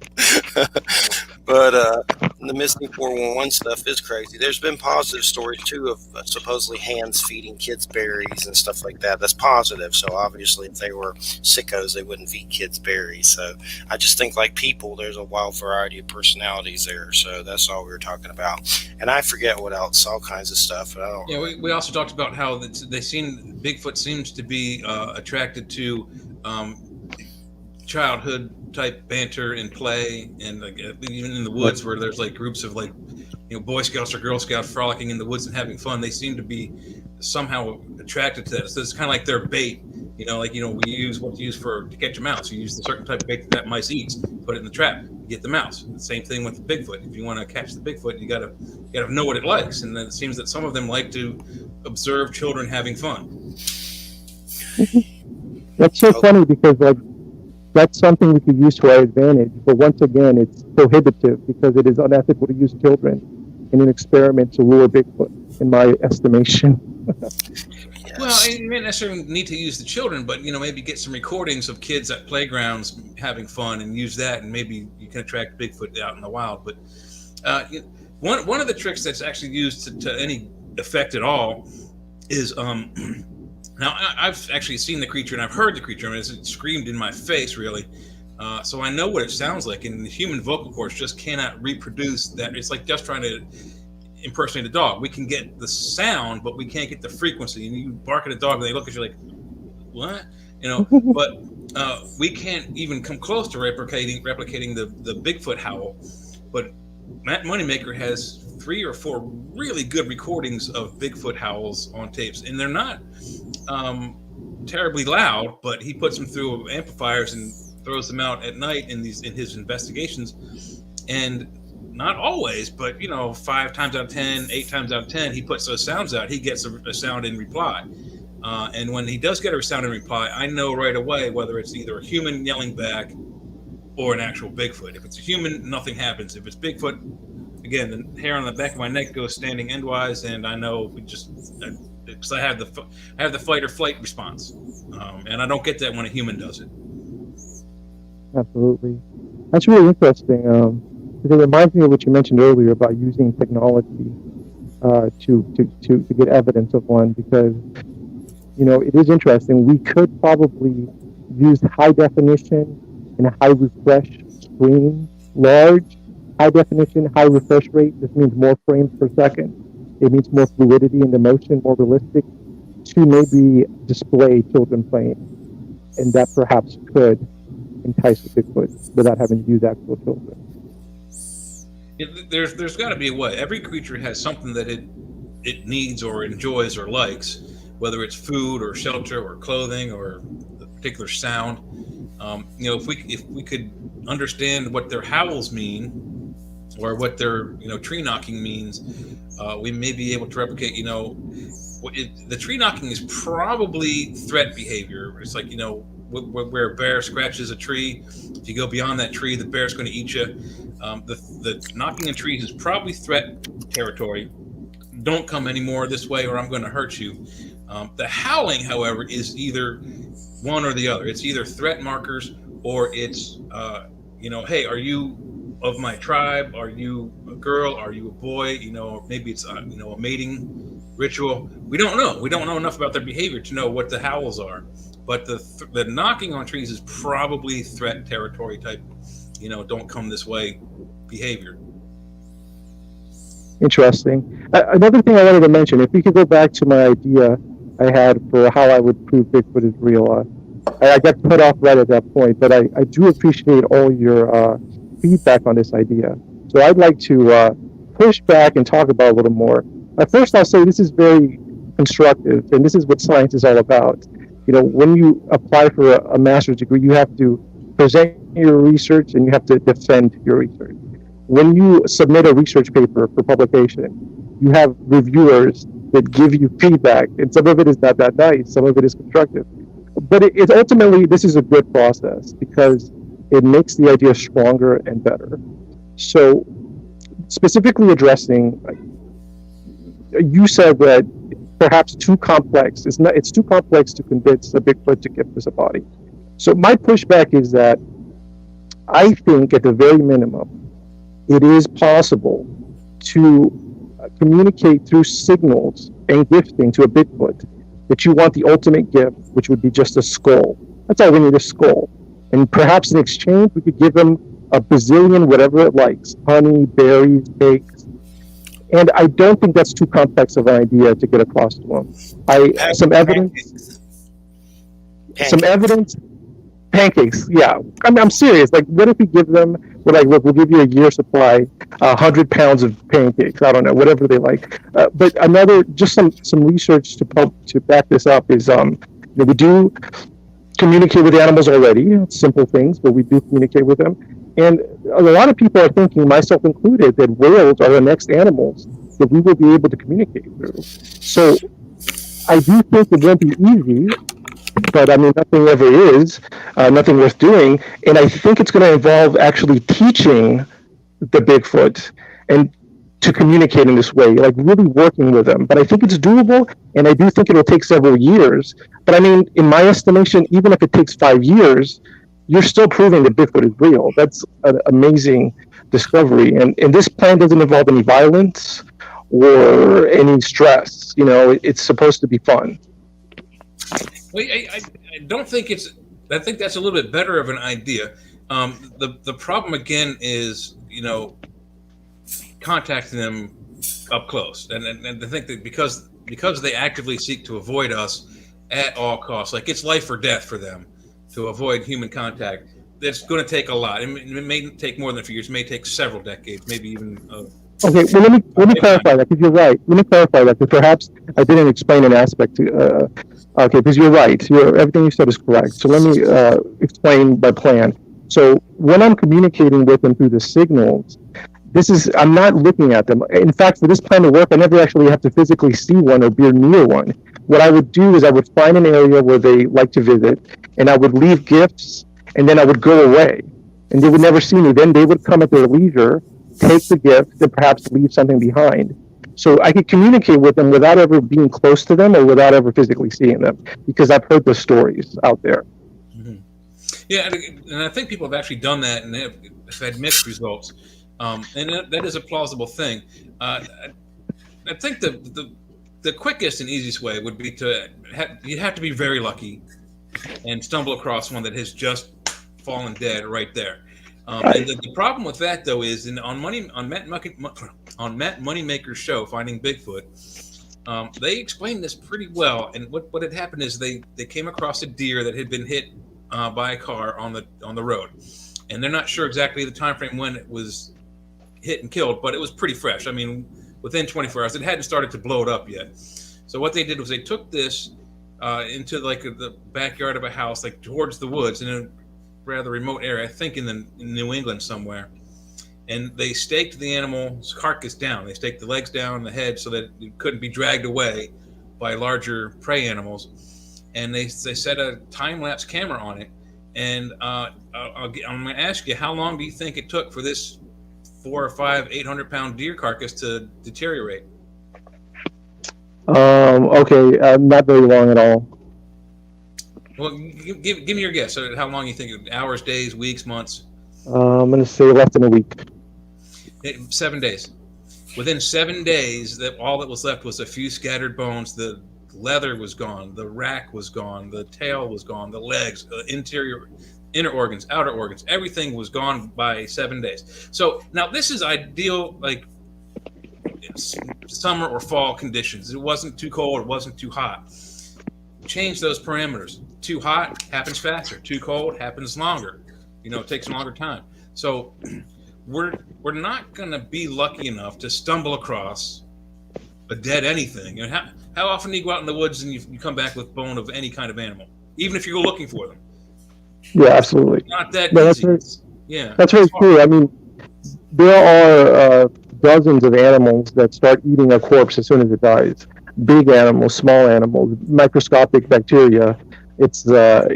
But the missing 411 stuff is crazy. There's been positive stories too of supposedly hands feeding kids berries and stuff like that. That's positive. So obviously, if they were sickos, they wouldn't feed kids berries. So I just think, like people, there's a wild variety of personalities there. So that's all we were talking about. And I forget what else, all kinds of stuff. But I don't. Yeah, we also talked about how Bigfoot seems to be attracted to childhood type banter and play, and like even in the woods where there's like groups of like, you know, Boy Scouts or Girl Scouts frolicking in the woods and having fun, they seem to be somehow attracted to that. So it's kind of like their bait, you know, like, you know, we use what you use to catch a mouse. You use the certain type of bait that mice eats, put it in the trap, get the mouse. The same thing with the Bigfoot. If you want to catch the Bigfoot, you gotta know what it likes. And then it seems that some of them like to observe children having fun. That's so funny because like that's something we could use to our advantage. But once again, it's prohibitive because it is unethical to use children in an experiment to lure Bigfoot, in my estimation. Yes. Well, you may not necessarily need to use the children, but, you know, maybe get some recordings of kids at playgrounds having fun and use that, and maybe you can attract Bigfoot out in the wild. But one of the tricks that's actually used to any effect at all is now I've actually seen the creature and I've heard the creature. I mean, it screamed in my face, really. So I know what it sounds like, and the human vocal cords just cannot reproduce that. It's like just trying to impersonate a dog. We can get the sound, but we can't get the frequency. And you bark at a dog and they look at you like, what? You know, but we can't even come close to replicating the Bigfoot howl. But Matt Moneymaker has 3 or 4 really good recordings of Bigfoot howls on tapes, and they're not terribly loud, but he puts them through amplifiers and throws them out at night in his investigations. And not always, but 5 times out of 10, 8 times out of 10, he puts those sounds out. He gets a sound in reply. And when he does get a sound in reply, I know right away whether it's either a human yelling back or an actual Bigfoot. If it's a human, nothing happens. If it's Bigfoot, again, the hair on the back of my neck goes standing endwise, and I know because I have the fight or flight response, and I don't get that when a human does it. Absolutely. That's really interesting. Because it reminds me of what you mentioned earlier about using technology to get evidence of one. Because it is interesting. We could probably use high definition and high refresh screen, large, high definition, high refresh rate. This means more frames per second. It means more fluidity in the motion, more realistic, to maybe display children playing, and that perhaps could entice the Bigfoot without having to use actual children. There's got to be a way. Every creature has something that it needs or enjoys or likes, whether it's food or shelter or clothing or a particular sound. If we could understand what their howls mean, or what their tree knocking means, we may be able to replicate. The tree knocking is probably threat behavior. It's like where a bear scratches a tree. If you go beyond that tree, the bear's going to eat you. The knocking in trees is probably threat territory. Don't come anymore this way, or I'm going to hurt you. The howling, however, is either one or the other. It's either threat markers, or it's hey, are you of my tribe? Are you a girl? Are you a boy? Or maybe it's a mating ritual. We don't know. We don't know enough about their behavior to know what the howls are. But the knocking on trees is probably threat territory type. Don't come this way behavior. Interesting. Another thing I wanted to mention, if we could go back to my idea I had for how I would prove Bigfoot is real. I got cut off right at that point, but I do appreciate all your feedback on this idea. So I'd like to push back and talk about it a little more. First, I'll say this is very constructive, and this is what science is all about. When you apply for a master's degree, you have to present your research and you have to defend your research. When you submit a research paper for publication, you have reviewers that give you feedback, and some of it is not that nice, some of it is constructive. But it ultimately, this is a good process because it makes the idea stronger and better. So, specifically addressing, you said that perhaps too complex. It's too complex to convince a Bigfoot to give us a body. So my pushback is that I think at the very minimum, it is possible to communicate through signals and gifting to a Bigfoot that you want the ultimate gift, which would be just a skull. That's all we need, a skull. And perhaps in exchange, we could give them a bazillion whatever it likes, honey, berries, cakes. And I don't think that's too complex of an idea to get across to them. Some evidence. Pancakes, yeah. I'm serious. Like, what if we give them? We're like, look, we'll give you a year's supply, 100 pounds of pancakes. I don't know, whatever they like. But just some research to back this up is, we do communicate with animals already. Simple things, but we do communicate with them. And a lot of people are thinking, myself included, that whales are the next animals that we will be able to communicate through. So I do think it won't be easy, but nothing ever is, nothing worth doing. And I think it's going to involve actually teaching the Bigfoot and to communicate in this way, like really working with them. But I think it's doable, and I do think it'll take several years. But in my estimation, even if it takes 5 years, you're still proving that Bigfoot is real. That's an amazing discovery. And this plan doesn't involve any violence or any stress. It's supposed to be fun. Well, I don't think I think that's a little bit better of an idea. The problem again is, contacting them up close, and I think that because they actively seek to avoid us at all costs, like it's life or death for them. to avoid human contact. That's going to take a lot. It may take more than a few years. It may take several decades, maybe even. Okay, well, let me clarify that, because you're right. Let me clarify that, because perhaps I didn't explain an aspect to. Okay, because you're right. Everything you said is correct. So let me explain my plan. So when I'm communicating with them through the signals, I'm not looking at them. In fact, for this plan to work, I never actually have to physically see one or be near one. What I would do is I would find an area where they like to visit, and I would leave gifts, and then I would go away, and they would never see me. Then they would come at their leisure, take the gift, and perhaps leave something behind. So I could communicate with them without ever being close to them or without ever physically seeing them, because I've heard the stories out there. Mm-hmm. Yeah, and I think people have actually done that, and they've had mixed results. And that is a plausible thing. I think the quickest and easiest way would be you have to be very lucky and stumble across one that has just fallen dead right there. And the problem with that, though, is on Matt Moneymaker's show, Finding Bigfoot, they explained this pretty well. And what had happened is they came across a deer that had been hit by a car on the road, and they're not sure exactly the time frame when it was hit and killed, but it was pretty fresh. I mean, within 24 hours, it hadn't started to blow it up yet. So what they did was they took this into like the backyard of a house, like towards the woods in a rather remote area, I think in New England somewhere. And they staked the animal's carcass down. They staked the legs down, the head, so that it couldn't be dragged away by larger prey animals. And they set a time-lapse camera on it. And I'm going to ask you, how long do you think it took for this 4 or 5 800-pound deer carcass to deteriorate? Okay, not very long at all. Well, give me your guess. How long you think? Hours, days, weeks, months? I'm going to say less than a week. 7 days. Within 7 days, all that was left was a few scattered bones. The leather was gone. The rack was gone. The tail was gone. The legs, inner organs, outer organs, everything was gone by 7 days. So now this is ideal, like summer or fall conditions. It wasn't too cold. It wasn't too hot. Change those parameters. Too hot happens faster. Too cold happens longer. It takes a longer time. So we're not going to be lucky enough to stumble across a dead anything. How often do you go out in the woods and you come back with bone of any kind of animal, even if you go looking for them? Yeah, absolutely. It's not that easy. That's very true. I mean, there are dozens of animals that start eating a corpse as soon as it dies. Big animals, small animals, microscopic bacteria. It's a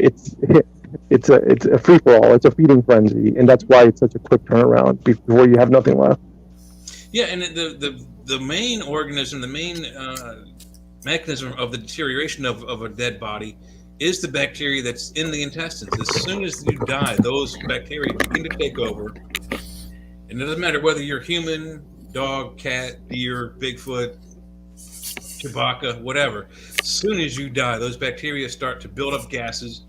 free for all. It's a feeding frenzy, and that's why it's such a quick turnaround before you have nothing left. Yeah, and the main organism, the main mechanism of the deterioration of a dead body is the bacteria that's in the intestines. As soon as you die, those bacteria begin to take over. And it doesn't matter whether you're human, dog, cat, deer, Bigfoot, Chewbacca, whatever. As soon as you die, those bacteria start to build up gases.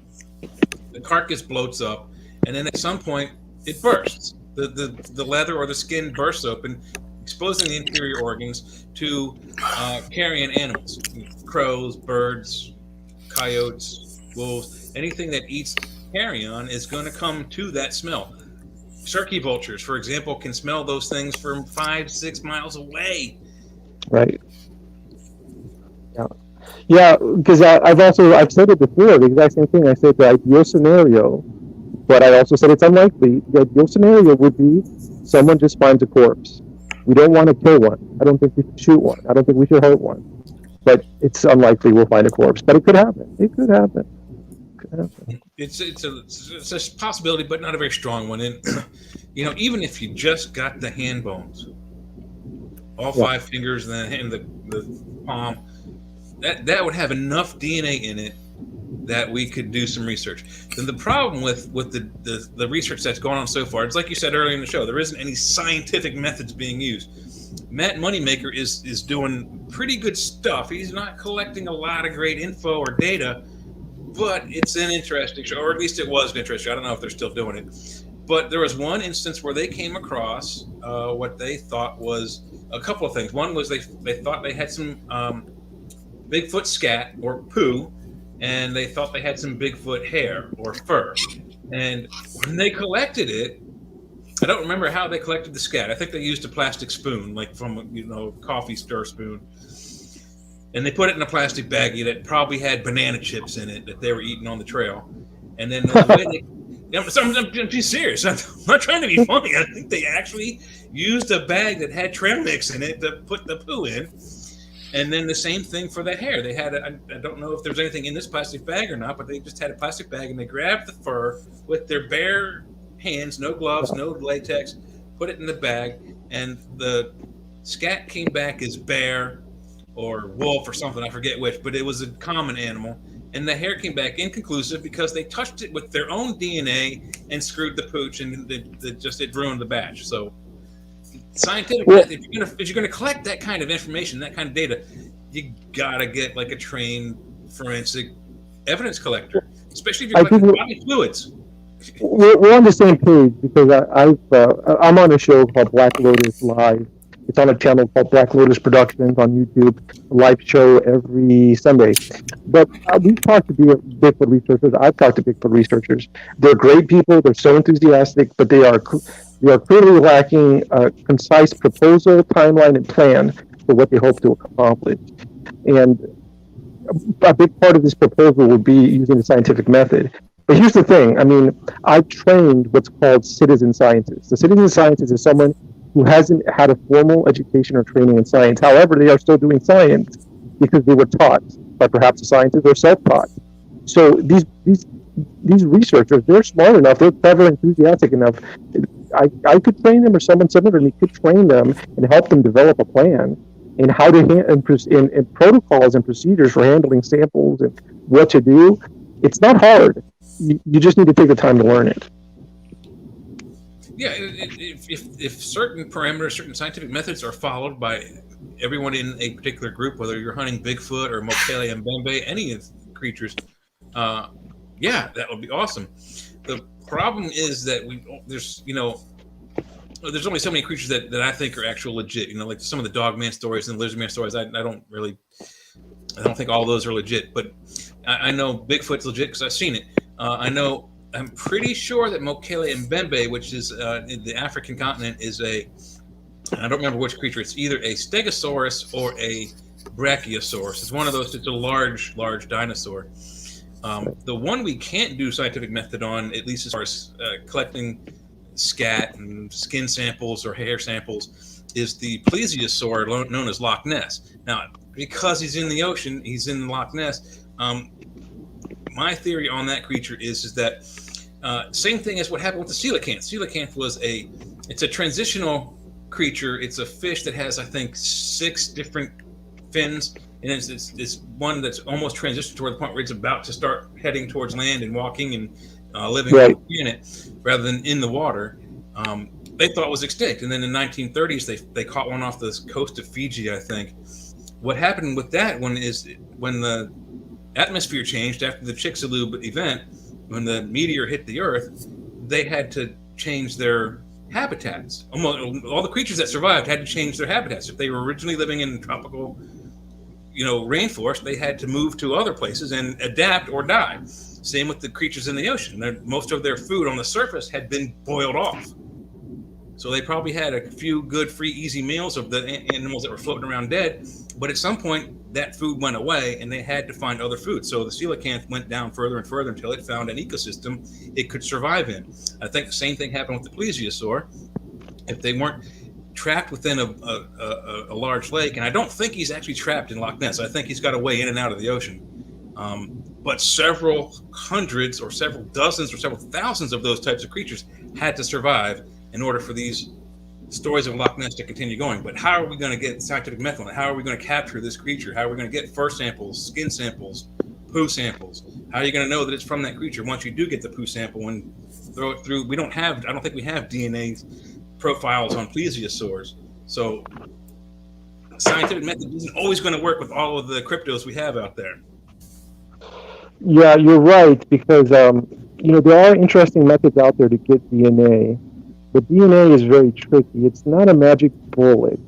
The carcass bloats up, and then at some point it bursts. The leather or the skin bursts open, exposing the interior organs to carrion animals, crows, birds, coyotes, wolves. Anything that eats carrion is going to come to that smell. Turkey vultures, for example, can smell those things from 5-6 miles away. Right. Yeah, because I've said it before, the exact same thing. I said the ideal scenario, but I also said it's unlikely. The ideal scenario would be someone just finds a corpse. We don't want to kill one. I don't think we should shoot one. I don't think we should hurt one. But it's unlikely we'll find a corpse. But it could happen. It could happen. It's a possibility, but not a very strong one. And even if you just got the hand bones, all 5 fingers and the palm, that would have enough DNA in it that we could do some research. Then the problem with the research that's going on so far, it's like you said earlier in the show, there isn't any scientific methods being used. Matt Moneymaker is doing pretty good stuff. He's not collecting a lot of great info or data, but it's an interesting show, or at least it was an interesting show. I don't know if they're still doing it. But there was one instance where they came across what they thought was a couple of things. One was they thought they had some Bigfoot scat or poo and they thought they had some Bigfoot hair or fur. And when they collected it, I don't remember how they collected the scat. I think they used a plastic spoon, like from a coffee stir spoon, and they put it in a plastic baggie that probably had banana chips in it that they were eating on the trail. And then the way they, I'm being serious. I'm not trying to be funny. I think they actually used a bag that had trail mix in it to put the poo in. And then the same thing for the hair. They had I don't know if there's anything in this plastic bag or not, but they just had a plastic bag and they grabbed the fur with their bare hands, no gloves, no latex, put it in the bag, and the scat came back as bear or wolf or something. I forget which, but it was a common animal. And the hair came back inconclusive because they touched it with their own DNA and screwed the pooch, and it ruined the batch. So scientific method, if you're gonna collect that kind of information, that kind of data, you gotta get like a trained forensic evidence collector, especially if you're collecting body fluids. We're on the same page because I'm on a show called Black Lotus Live. It's on a channel called Black Lotus Productions on YouTube, a live show every Sunday. But we've talked to Bigfoot researchers. I've talked to Bigfoot researchers. They're great people. They're so enthusiastic, but they are clearly lacking a concise proposal, timeline, and plan for what they hope to accomplish. And a big part of this proposal would be using the scientific method. But here's the thing. I mean, I've trained what's called citizen scientists. The citizen scientist is someone who hasn't had a formal education or training in science. However, they are still doing science because they were taught by perhaps a scientist or self-taught. So these researchers, they're smart enough, they're clever, enthusiastic enough. I could train them, or someone similar to me could train them and help them develop a plan in how to in protocols and procedures for handling samples and what to do. It's not hard. You just need to take the time to learn it. Yeah, if certain parameters, certain scientific methods are followed by everyone in a particular group, whether you're hunting Bigfoot or Mokele and Mbembe, any of the creatures, yeah, that would be awesome. The problem is that there's only so many creatures that I think are actual legit. Like some of the Dogman stories and Lizardman stories. I don't think all those are legit, but I know Bigfoot's legit because I've seen it. I'm pretty sure that Mokele and Mbembe, which is in the African continent, is I don't remember which creature. It's either a Stegosaurus or a Brachiosaurus. It's one of those. It's a large dinosaur. The one we can't do scientific method on, at least as far as collecting scat and skin samples or hair samples, is the plesiosaur known as Loch Ness. Now, because he's in the ocean, he's in Loch Ness. My theory on that creature is that same thing as what happened with the coelacanth. Coelacanth it's a transitional creature. It's a fish that has, I think, 6 different fins, and it's one that's almost transitioned toward the point where it's about to start heading towards land and walking and living on the planet rather than in the water. They thought it was extinct, and then in the 1930s they caught one off the coast of Fiji, I think. What happened with that one is when the atmosphere changed after the Chicxulub event, when the meteor hit the Earth, they had to change their habitats. Almost all the creatures that survived had to change their habitats. If they were originally living in tropical, rainforest, they had to move to other places and adapt or die. Same with the creatures in the ocean. Most of their food on the surface had been boiled off. So they probably had a few good, free, easy meals of the animals that were floating around dead. But at some point, that food went away, and they had to find other food. So the coelacanth went down further and further until it found an ecosystem it could survive in. I think the same thing happened with the plesiosaur. If they weren't trapped within a large lake, and I don't think he's actually trapped in Loch Ness. I think he's got a way in and out of the ocean. But several hundreds or several dozens or several thousands of those types of creatures had to survive in order for these stories of Loch Ness to continue going. But how are we going to get scientific method on it? How are we going to capture this creature? How are we going to get fur samples, skin samples, poo samples? How are you going to know that it's from that creature once you do get the poo sample and throw it through? I don't think we have DNA profiles on plesiosaurs. So scientific method isn't always going to work with all of the cryptos we have out there. Yeah, you're right, because there are interesting methods out there to get DNA. But DNA is very tricky. It's not a magic bullet,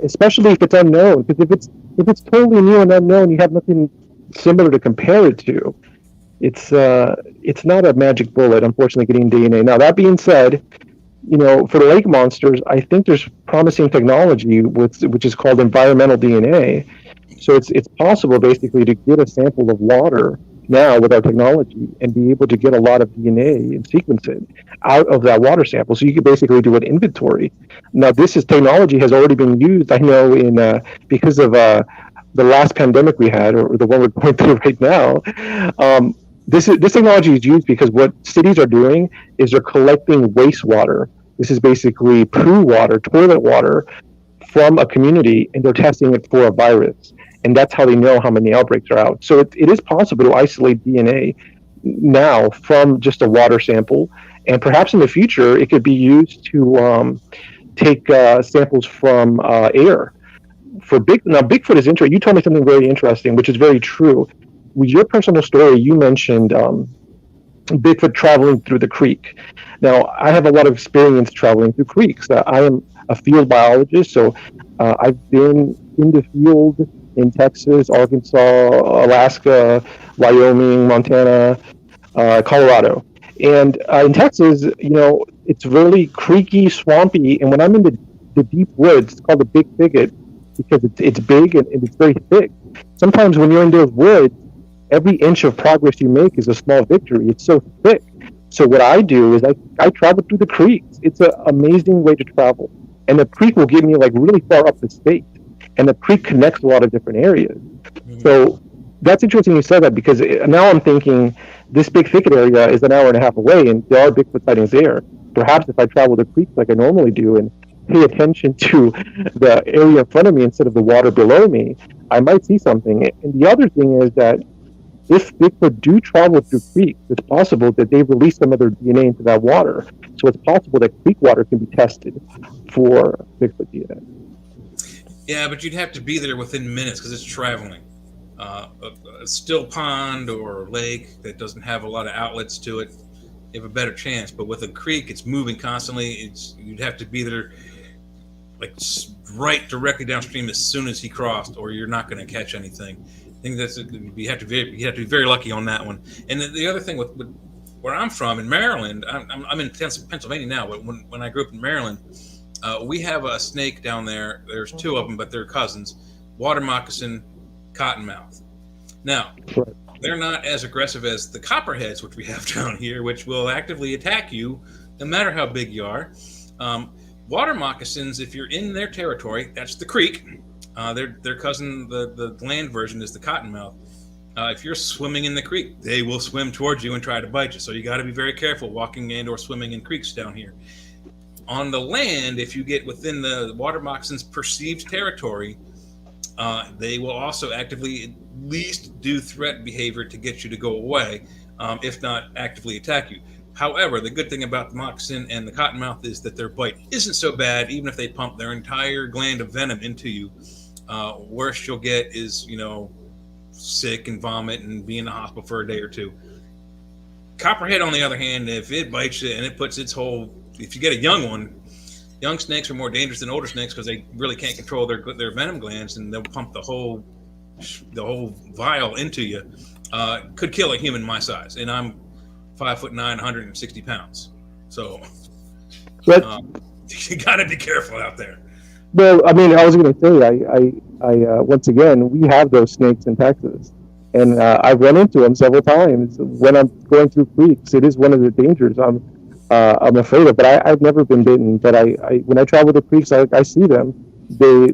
especially if it's unknown. Because if it's totally new and unknown, you have nothing similar to compare it to, it's not a magic bullet, unfortunately, getting DNA. Now, that being said, for the lake monsters, I think there's promising technology which is called environmental DNA. So it's possible basically to get a sample of water now with our technology and be able to get a lot of DNA and sequence it out of that water sample. So you could basically do an inventory. Now, technology has already been used, I know, because of the last pandemic we had, or the one we're going through right now. This technology is used because what cities are doing is they're collecting wastewater. This is basically poo water, toilet water from a community, and they're testing it for a virus. And that's how they know how many outbreaks are out. So it is possible to isolate DNA now from just a water sample. And perhaps in the future, it could be used to take samples from air. Now, Bigfoot is interesting. You told me something very interesting, which is very true. With your personal story, you mentioned Bigfoot traveling through the creek. Now, I have a lot of experience traveling through creeks. I am a field biologist, so I've been in the field in Texas, Arkansas, Alaska, Wyoming, Montana, Colorado. And in Texas, it's really creaky, swampy. And when I'm in the deep woods, it's called the big thicket because it's big and it's very thick. Sometimes when you're in those woods, every inch of progress you make is a small victory. It's so thick. So what I do is I travel through the creeks. It's an amazing way to travel. And the creek will get me like really far up the state. And the creek connects a lot of different areas. Mm-hmm. So that's interesting you said that, because now I'm thinking this big thicket area is an hour and a half away and there are Bigfoot sightings there. Perhaps if I travel the creek like I normally do and pay attention to the area in front of me instead of the water below me, I might see something. And the other thing is that if Bigfoot do travel through creeks, it's possible that they release some of their DNA into that water. So it's possible that creek water can be tested for Bigfoot DNA. Yeah, but you'd have to be there within minutes because it's traveling. A still pond or lake that doesn't have a lot of outlets to it, you have a better chance. But with a creek, it's moving constantly. You'd have to be there like right directly downstream as soon as he crossed, or you're not going to catch anything. I think you have to be very lucky on that one. And the other thing with where I'm from in Maryland, I'm in Pennsylvania now, but when I grew up in Maryland, we have a snake down there. There's two of them, but they're cousins: water moccasin, cottonmouth. Now, they're not as aggressive as the copperheads, which we have down here, which will actively attack you no matter how big you are. Water moccasins, if you're in their territory, that's the creek. Their cousin, the land version, is the cottonmouth. If you're swimming in the creek, they will swim towards you and try to bite you. So you got to be very careful walking and or swimming in creeks down here. On the land, if you get within the water moccasin's perceived territory, they will also actively at least do threat behavior to get you to go away, if not actively attack you. However, the good thing about the moccasin and the cottonmouth is that their bite isn't so bad, even if they pump their entire gland of venom into you. Worst you'll get is, sick and vomit and be in the hospital for a day or two. Copperhead, on the other hand, if it bites you and it puts its whole, if you get a young one, young snakes are more dangerous than older snakes because they really can't control their venom glands, and they'll pump the whole vial into you. Could kill a human my size, and I'm 5'9", 160 pounds. So you got to be careful out there. Well, I mean, I was going to say, I once again, we have those snakes in Texas, and I've run into them several times when I'm going through creeks. It is one of the dangers I'm afraid of, but I've never been bitten. But when I travel the creeks, I see them.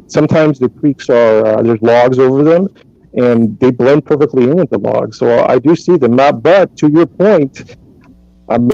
Sometimes the creeks are there's logs over them, and they blend perfectly in with the logs. So I do see them. But to your point,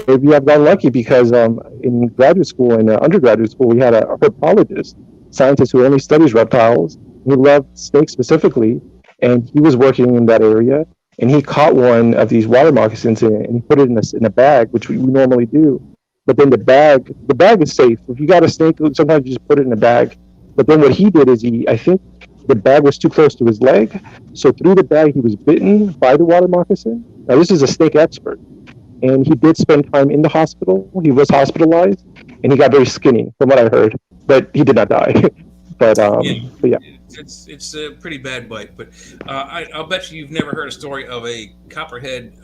maybe I've gotten lucky because in graduate school and undergraduate school, we had a herpologist, scientist who only studies reptiles. He loved snakes specifically, and he was working in that area, and he caught one of these water moccasins and he put it in a bag, which we normally do. But then the bag is safe. If you got a snake, sometimes you just put it in a bag. But then what he did is I think the bag was too close to his leg, so through the bag he was bitten by the water moccasin. Now this is a snake expert, and he did spend time in the hospital. He was hospitalized, and he got very skinny, from what I heard. But he did not die. But yeah. It's a pretty bad bite, but I'll bet you've never heard a story of a copperhead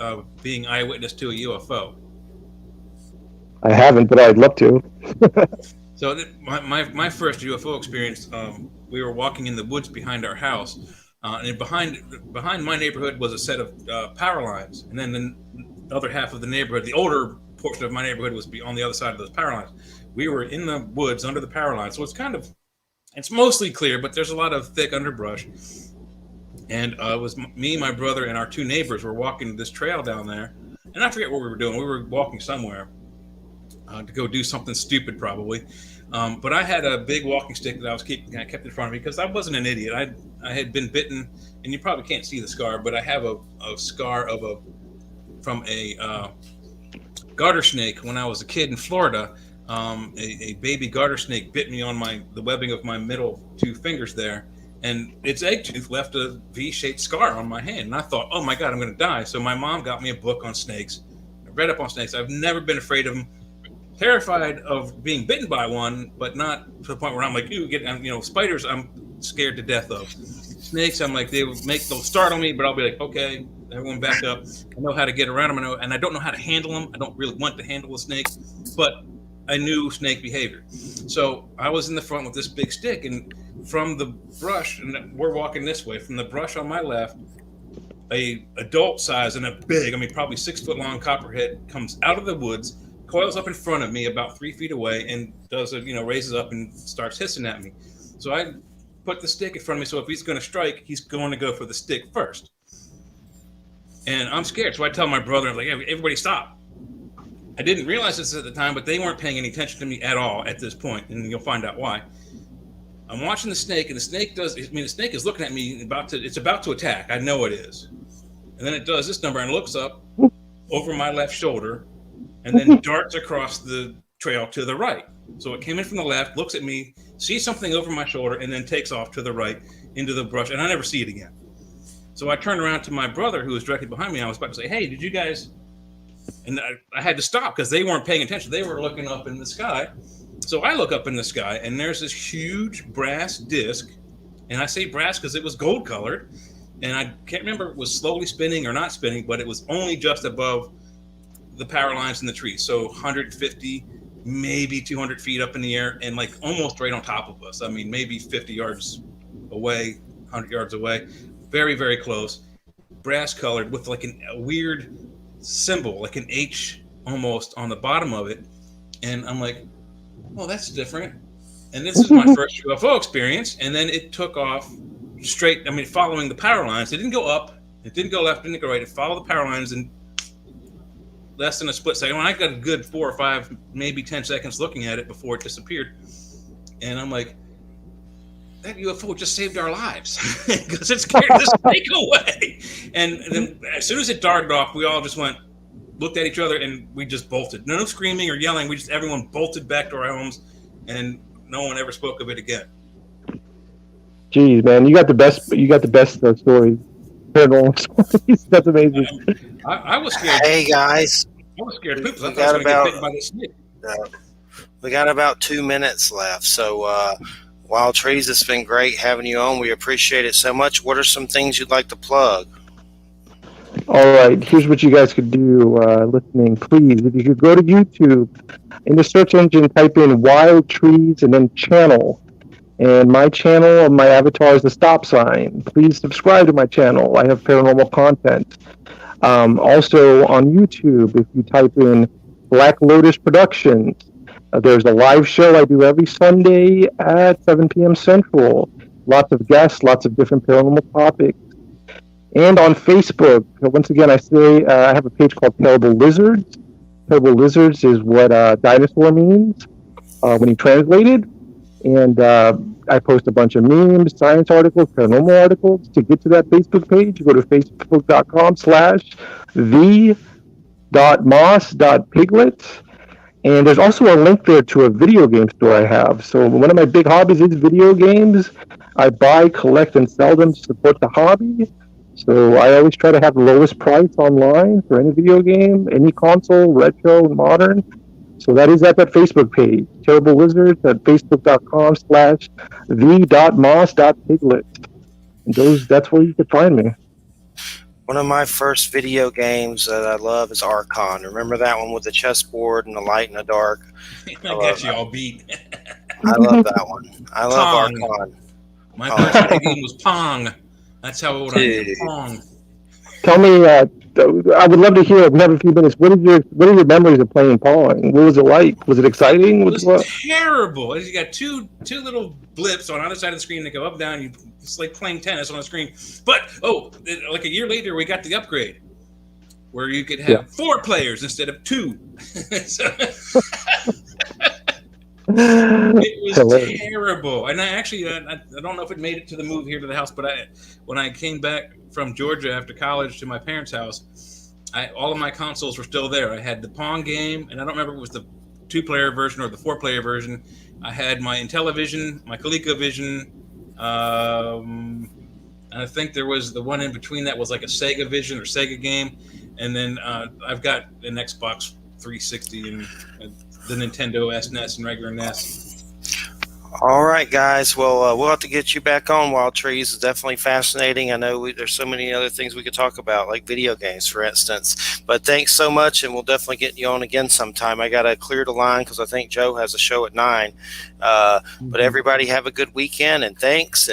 being eyewitness to a UFO. I haven't, but I'd love to. So my first UFO experience, we were walking in the woods behind our house, and behind my neighborhood was a set of power lines, and then the other half of the neighborhood, the older portion of my neighborhood, was on the other side of those power lines. We were in the woods under the power lines, so it's mostly clear, but there's a lot of thick underbrush. And it was me, my brother, and our two neighbors were walking this trail down there, and I forget what we were doing. We were walking somewhere to go do something stupid, probably. But I had a big walking stick that I kept in front of me because I wasn't an idiot. I had been bitten, and you probably can't see the scar, but I have a scar from a garter snake when I was a kid in Florida. A baby garter snake bit me on the webbing of my middle two fingers there, and its egg tooth left a V-shaped scar on my hand. And I thought, oh my God, I'm going to die. So my mom got me a book on snakes. I read up on snakes. I've never been afraid of them. Terrified of being bitten by one, but not to the point where I'm like, spiders I'm scared to death of. Snakes, I'm like, they'll startle me, but I'll be like, okay, everyone back up. I know how to get around them, and I don't know how to handle them. I don't really want to handle a snake, but I knew snake behavior. So I was in the front with this big stick, and from the brush, and we're walking this way, from the brush on my left, a adult size and a big, probably 6 foot long copperhead comes out of the woods, coils up in front of me about 3 feet away, and raises up and starts hissing at me. So I put the stick in front of me, so if he's going to strike, he's going to go for the stick first. And I'm scared, so I tell my brother, I'm like, hey, everybody stop. I didn't realize this at the time, but they weren't paying any attention to me at all at this point, and you'll find out why. I'm watching the snake, and the snake is looking at me, it's about to attack. I know it is. And then it does this number and looks up over my left shoulder, and then darts across the trail to the right. So it came in from the left, looks at me, sees something over my shoulder, and then takes off to the right into the brush, and I never see it again. So I turned around to my brother, who was directly behind me. I was about to say, hey, did you guys... And I had to stop because they weren't paying attention. They were looking up in the sky. So I look up in the sky, and there's this huge brass disc. And I say brass because it was gold colored. And I can't remember if it was slowly spinning or not spinning, but it was only just above the power lines in the trees. So 150, maybe 200 feet up in the air, and like almost right on top of us. Maybe 50 yards away, 100 yards away. Very, very close. Brass colored with like a weird symbol, like an H almost on the bottom of it. And I'm like, well, that's different. And this is my first UFO experience. And then it took off straight, following the power lines. It didn't go up, it didn't go left, it didn't go right. It followed the power lines in less than a split second. I got a good 4 or 5, maybe 10 seconds looking at it before it disappeared. And I'm like, that UFO just saved our lives because it scared this snake away. And then as soon as it darted off, we all just looked at each other, and we just bolted. No screaming or yelling. Everyone bolted back to our homes, and no one ever spoke of it again. Jeez, man, you got the best stories. Paranormal stories. That's amazing. I was scared. Hey guys, I was scared too because I thought I was going to get bitten by this snake. We got about 2 minutes left, so. Wild Trees, it's been great having you on. We appreciate it so much. What are some things you'd like to plug? All right, here's what you guys could do listening. Please, if you could go to YouTube, in the search engine, type in Wild Trees and then channel. And my channel, my avatar is the stop sign. Please subscribe to my channel. I have paranormal content. Also on YouTube, if you type in Black Lotus Productions, there's a live show I do every Sunday at 7 p.m. Central. Lots of guests, lots of different paranormal topics. And on Facebook, once again, I have a page called Terrible Lizards. Terrible Lizards is what dinosaur means when you translate it. And I post a bunch of memes, science articles, paranormal articles. To get to that Facebook page, you go to facebook.com/the.moss.piglet. And there's also a link there to a video game store I have. So one of my big hobbies is video games. I buy, collect, and sell them to support the hobby. So I always try to have the lowest price online for any video game, any console, retro, modern. So that is at that Facebook page, Terrible Wizards, at facebook.com/the.moss.piglet. And that's where you can find me. One of my first video games that I love is Archon. Remember that one with the chessboard and the light and the dark? I got you all beat. I love that one. I love Pong. Archon. My first video game was Pong. That's how old I am. Dude. Pong. Tell me, I would love to hear. We have a few minutes. What are your memories of playing Pong? What was it like? Was it exciting? It was terrible. You got two little blips on either side of the screen that go up and down. It's like playing tennis on a screen. But like a year later, we got the upgrade where you could have 4 players instead of 2. So, it was terrible. And I don't know if it made it to the move here to the house, but when I came back from Georgia after college to my parents' house, all of my consoles were still there. I had the Pong game, and I don't remember if it was the 2-player version or the 4-player version. I had my Intellivision, my ColecoVision, and I think there was the one in between that was like a Sega Vision or Sega game. And then I've got an Xbox 360 and the Nintendo SNES and regular NES. All right, guys. Well, we'll have to get you back on. Wild Trees is definitely fascinating. I know there's so many other things we could talk about, like video games, for instance. But thanks so much, and we'll definitely get you on again sometime. I got to clear the line because I think Joe has a show at 9. But everybody have a good weekend, and thanks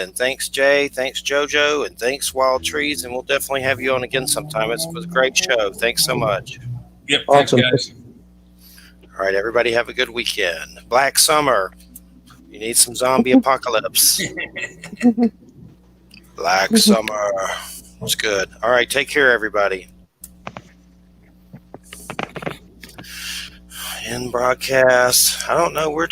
Jay, thanks JoJo, and thanks Wild Trees, and we'll definitely have you on again sometime. It was a great show. Thanks so much. Yep, thanks, guys. All right, everybody have a good weekend. Black Summer. You need some zombie apocalypse. Black Summer. That's good. All right, take care, everybody. In broadcast. I don't know. We're